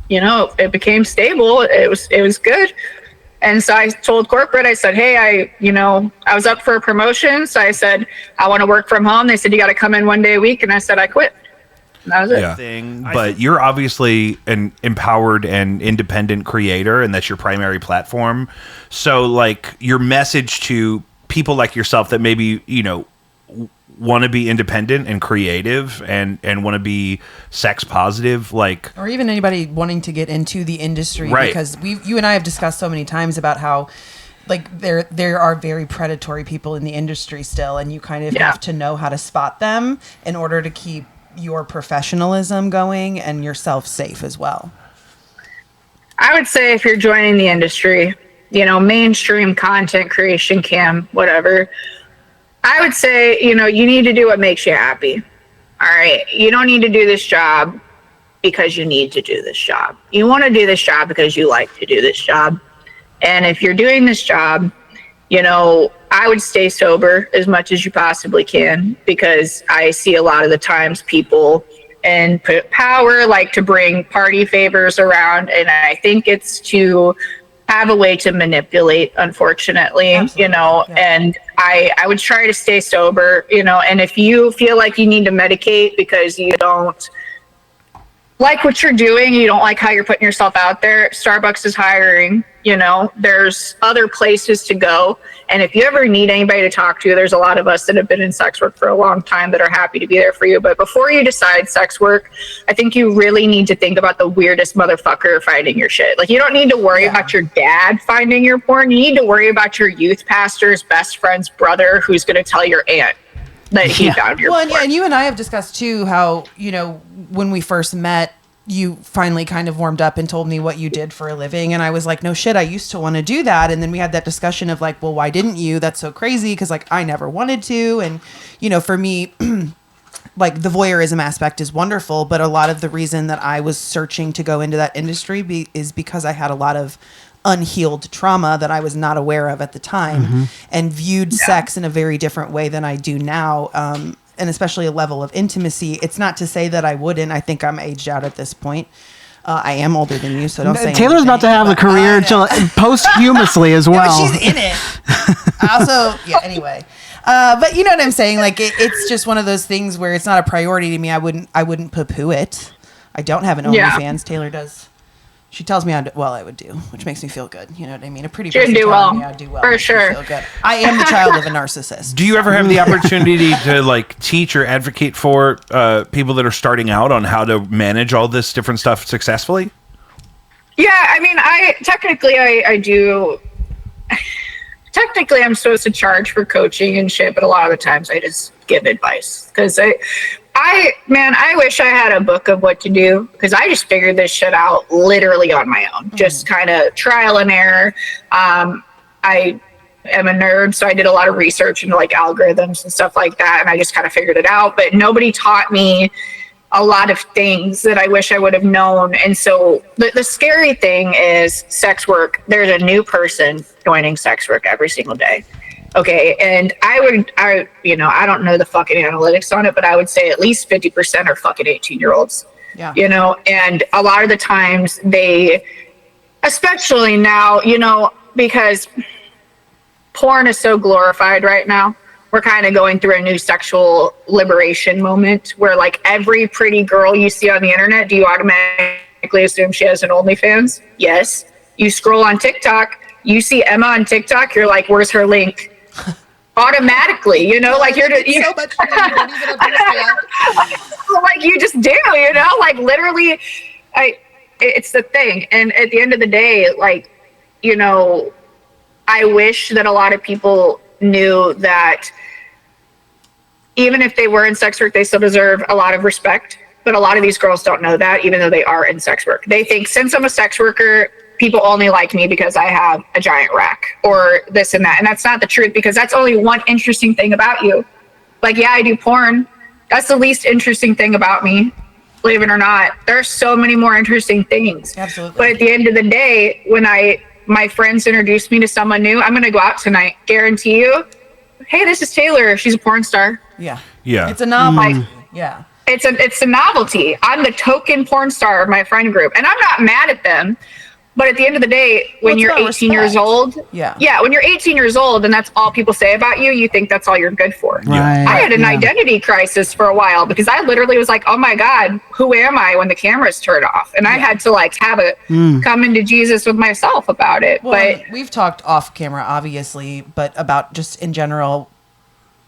it became stable. It was good. And so I told corporate, I said, hey, I was up for a promotion. So I said, I want to work from home. They said, you got to come in 1 day a week. And I said, I quit. And that was it. Yeah. But you're obviously an empowered and independent creator, and that's your primary platform. So, like, your message to people like yourself that maybe, want to be independent and creative and want to be sex positive, like, or even anybody wanting to get into the industry, right? Because you and I have discussed so many times about how, like, there are very predatory people in the industry still, and you kind of have to know how to spot them in order to keep your professionalism going and yourself safe as well. I would say if you're joining the industry, mainstream content creation, whatever, I would say, you need to do what makes you happy. All right. You don't need to do this job because you need to do this job. You want to do this job because you like to do this job. And if you're doing this job, I would stay sober as much as you possibly can, because I see a lot of the times people in power like to bring party favors around. And I think it's to have a way to manipulate, unfortunately. Absolutely. And I would try to stay sober, and if you feel like you need to medicate because you don't like what you're doing, you don't like how you're putting yourself out there, Starbucks is hiring, there's other places to go. And if you ever need anybody to talk to, there's a lot of us that have been in sex work for a long time that are happy to be there for you. But before you decide sex work, I think you really need to think about the weirdest motherfucker finding your shit. Like, you don't need to worry about your dad finding your porn. You need to worry about your youth pastor's best friend's brother who's going to tell your aunt that he found your porn. And you and I have discussed too how, when we first met, you finally kind of warmed up and told me what you did for a living. And I was like, no shit, I used to want to do that. And then we had that discussion of like, well, why didn't you? That's so crazy. Cause like, I never wanted to. And, for me, like the voyeurism aspect is wonderful, but a lot of the reason that I was searching to go into that industry is because I had a lot of unhealed trauma that I was not aware of at the time, and viewed sex in a very different way than I do now. And especially a level of intimacy. It's not to say that I wouldn't. I think I'm aged out at this point. I am older than you, so don't say Taylor's anything, about to have a career posthumously as well. But she's in it. Also, anyway. But you know what I'm saying? Like, it's just one of those things where it's not a priority to me. I wouldn't poo-poo it. I don't have an OnlyFans. Taylor does. She tells me I would do, which makes me feel good. You know what I mean? A pretty person telling me I do well. For sure. Feel good. I am the child of a narcissist. Do you ever have the opportunity to like teach or advocate for people that are starting out on how to manage all this different stuff successfully? Yeah, I mean, I do. Technically, I'm supposed to charge for coaching and shit, but a lot of the times I just give advice because I wish I had a book of what to do because I just figured this shit out literally on my own, just kind of trial and error. I am a nerd, so I did a lot of research into like algorithms and stuff like that, and I just kind of figured it out. But nobody taught me a lot of things that I wish I would have known. And so the scary thing is sex work. There's a new person joining sex work every single day. Okay, and I don't know the fucking analytics on it, but I would say at least 50% are fucking 18-year-olds. Yeah. And a lot of the times they, especially now, because porn is so glorified right now, we're kind of going through a new sexual liberation moment where like every pretty girl you see on the internet, do you automatically assume she has an OnlyFans? Yes. You scroll on TikTok, you see Emma on TikTok, you're like, where's her link? Automatically, like you're just so much fun, you don't even understand. Like you just do, like literally, it's the thing. And at the end of the day, like, I wish that a lot of people knew that even if they were in sex work, they still deserve a lot of respect. But a lot of these girls don't know that, even though they are in sex work. They think since I'm a sex worker, people only like me because I have a giant rack or this and that. And that's not the truth, because that's only one interesting thing about you. Like, yeah, I do porn. That's the least interesting thing about me, believe it or not. There's so many more interesting things. Absolutely. But at the end of the day, when my friends introduce me to someone new, I'm going to go out tonight. Guarantee you. Hey, this is Taylor. She's a porn star. Yeah. Yeah. It's a novelty. Yeah. It's a novelty. I'm the token porn star of my friend group, and I'm not mad at them. But at the end of the day, when you're 18 years old, when you're 18 years old and that's all people say about you, you think that's all you're good for. Right. I had an identity crisis for a while because I literally was like, oh my God, who am I when the cameras turn off? And I had to like have a come into Jesus with myself about it. Well, but we've talked off camera, obviously, but about just in general,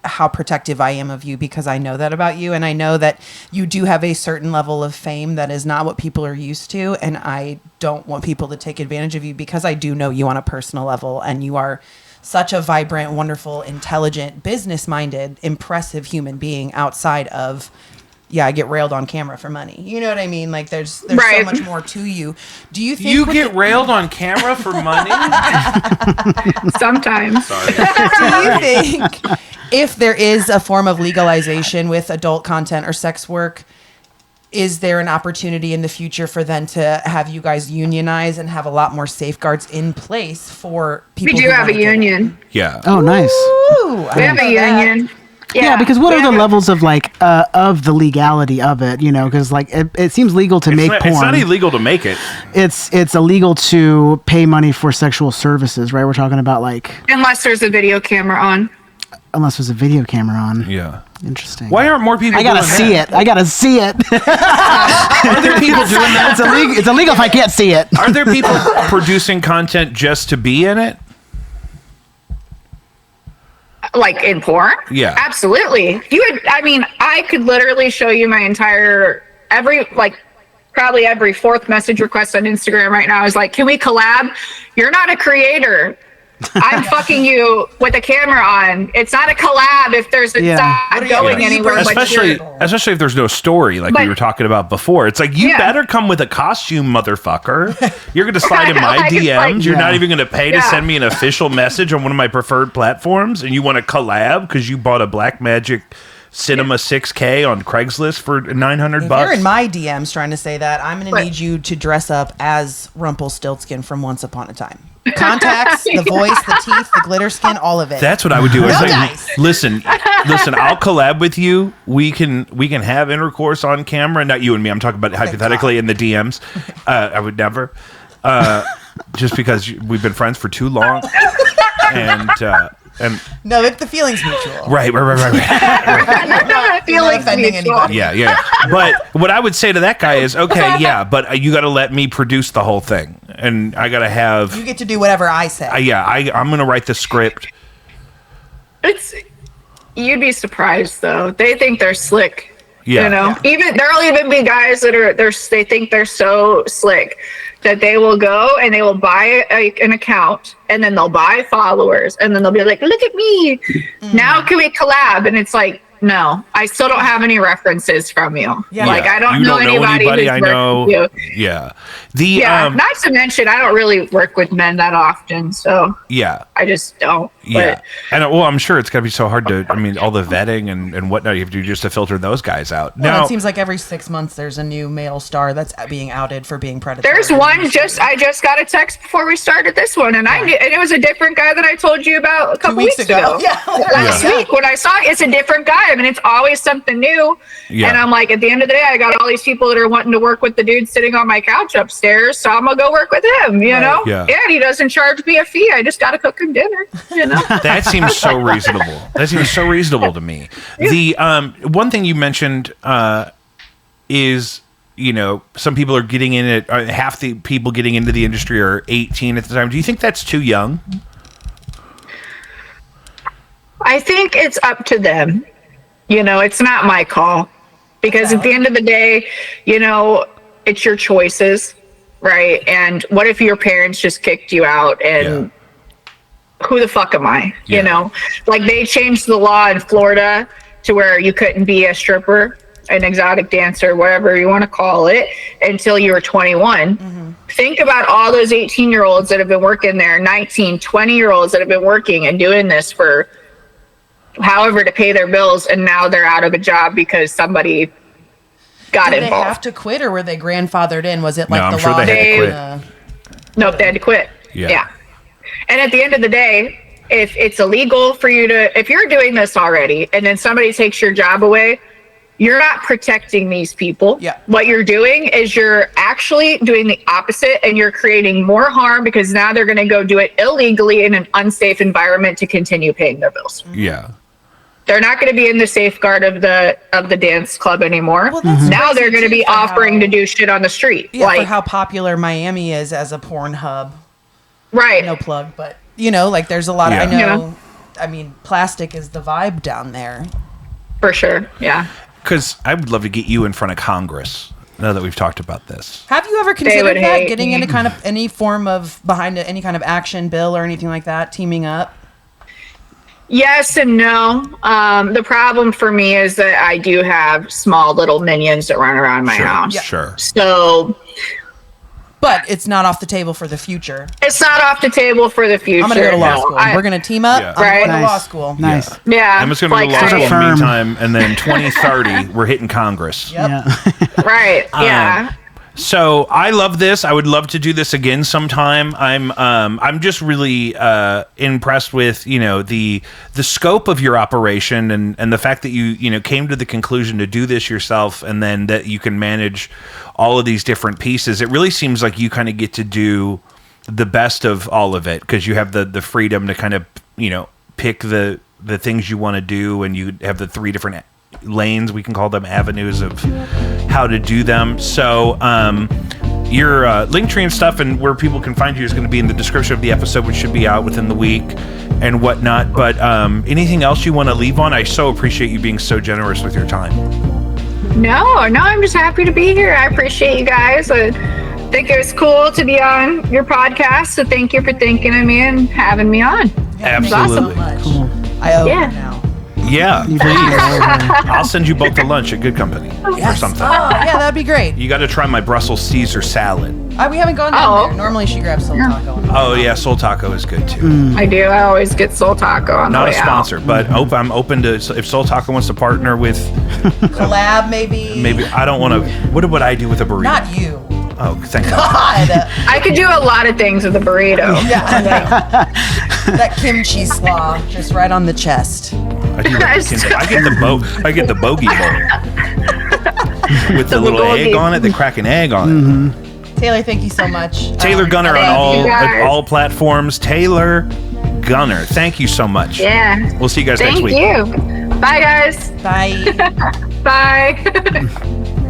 how protective I am of you, because I know that about you, and I know that you do have a certain level of fame that is not what people are used to, and I don't want people to take advantage of you because I do know you on a personal level, and you are such a vibrant, wonderful, intelligent, business-minded, impressive human being outside of, I get railed on camera for money. You know what I mean? Like there's so much more to you. Do you think you get railed on camera for money? Sometimes. Sorry. Do you think if there is a form of legalization with adult content or sex work, is there an opportunity in the future for them to have you guys unionize and have a lot more safeguards in place for people? We do have a union. Yeah. Oh, nice. Ooh, we have a union. Yeah, because what are the levels of like of the legality of it? Because like it seems legal to make porn. It's not illegal to make it. It's illegal to pay money for sexual services, right? We're talking about like unless there's a video camera on. unless there's a video camera on. Yeah. Interesting. Why aren't more people? I gotta doing see that? it. I gotta see it. Are there people doing that? It's illegal if I can't see it. Are there people producing content just to be in it? Like in porn? Yeah. Absolutely. I could literally show you my entire, probably every fourth message request on Instagram right now is like, can we collab? You're not a creator. I'm fucking you with a camera on. It's not a collab if it's not going anywhere. Especially if there's no story, like we were talking about before. It's like, you better come with a costume, motherfucker. You're going to slide in my DMs. You're not even going to pay to send me an official message on one of my preferred platforms, and you want to collab because you bought a Blackmagic Cinema 6K on Craigslist for $900. If you're in my DMs trying to say that, I'm going to need you to dress up as Rumpelstiltskin from Once Upon a Time. Contacts, the voice, the teeth, the glitter skin, all of it. That's what I would do. It's like, guys. listen, I'll collab with you. We can have intercourse on camera. Not you and me. I'm talking about hypothetically in the DMs. I would never. Just because we've been friends for too long. And no, the feeling's mutual. Right. Feelings offending mutual. anybody. Yeah. But what I would say to that guy is, okay, but you got to let me produce the whole thing, and I got to have. You get to do whatever I say. I'm going to write the script. You'd be surprised though. They think they're slick. Yeah. You know, even there'll even be guys that they think they're so slick that they will go and they will buy an account, and then they'll buy followers, and then they'll be like, look at me. Now can we collab? And it's like, no, I still don't have any references from you. Yeah. Like, I don't know anybody who's I worked know. with you. Yeah. Not to mention, I don't really work with men that often, so I just don't. Yeah. And I'm sure it's got to be so hard to, all the vetting and whatnot you have to do just to filter those guys out. Well, now, it seems like every 6 months there's a new male star that's being outed for being predatory. There's one I just got a text before we started this one, and and it was a different guy that I told you about a couple weeks ago. Yeah. Last week when I saw it's a different guy. It's always something new. Yeah. And I'm like, at the end of the day, I got all these people that are wanting to work with the dude sitting on my couch upstairs, so I'm gonna go work with him, you know? Yeah. And he doesn't charge me a fee. I just gotta cook him dinner, you know? That seems so reasonable. That seems so reasonable to me. Yeah. The one thing you mentioned is, some people are getting in it. Half the people getting into the industry are 18 at the time. Do you think that's too young? I think it's up to them. It's not my call, because at the end of the day, it's your choices, right? And what if your parents just kicked you out and who the fuck am I? You know, like they changed the law in Florida to where you couldn't be a stripper, an exotic dancer, whatever you want to call it, until you were 21. Mm-hmm. Think about all those 18-year-olds that have been working there, 19, 20-year-olds that have been working and doing this for however to pay their bills, and now they're out of a job because somebody got involved. Did they have to quit, or were they grandfathered in? Was it like the law? They had to quit. Nope, they had to quit. Yeah. And at the end of the day, if it's illegal for you if you're doing this already and then somebody takes your job away, you're not protecting these people. Yeah. What you're doing is you're actually doing the opposite, and you're creating more harm, because now they're going to go do it illegally in an unsafe environment to continue paying their bills. Yeah. They're not going to be in the safeguard of the dance club anymore. Well, now they're going to be offering to do shit on the street. Yeah, for how popular Miami is as a porn hub. Right. No plug, but there's a lot of, I know, plastic is the vibe down there. For sure, yeah. Because I would love to get you in front of Congress now that we've talked about this. Have you ever considered that, getting into kind of any form of behind any kind of action bill or anything like that, teaming up? Yes and no. The problem for me is that I do have small little minions that run around my house. Sure. So, but it's not off the table for the future. It's not off the table for the future. I'm going to go to law school. We're going to team up. I'm going to law school. Nice. Yeah. I'm just going to go to law school in the meantime, and then 2030, we're hitting Congress. Yep. Yeah. Right. Yeah. So I love this. I would love to do this again sometime. I'm just really impressed with the scope of your operation and the fact that you came to the conclusion to do this yourself, and then that you can manage all of these different pieces. It really seems like you kind of get to do the best of all of it, because you have the freedom to kind of pick the the things you want to do, and you have the 3 different lanes, we can call them avenues of how to do them. So your Linktree and stuff and where people can find you is going to be in the description of the episode, which should be out within the week and whatnot. But anything else you want to leave on? I so appreciate you being so generous with your time. No, I'm just happy to be here. I appreciate you guys. I think it was cool to be on your podcast, so thank you for thinking of me and having me on. Absolutely. Thank you so much. I owe you now. Yeah, please. I'll send you both to lunch at Good Company or something. Oh, yeah, that'd be great. You got to try my Brussels Caesar salad. We haven't gone down there. Normally she grabs Soul Taco. Oh, yeah, Soul Taco is good too. I do. I always get Soul Taco on Not the a way sponsor, out. but I'm open to, if Soul Taco wants to partner with... Collab, maybe? Maybe, I don't want to... What would I do with a burrito? Not you. Oh, thank God. God. I could do a lot of things with a burrito. Yeah. That kimchi slaw just right on the chest. I get the bogey bowl with the little bogey. egg on it. They crack an egg on it. Taylor, thank you so much. Taylor Gunner thank you, on guys. all platforms. Taylor Gunner, thank you so much. Yeah. We'll see you guys next Thank week. you. Bye, guys. Bye. Bye.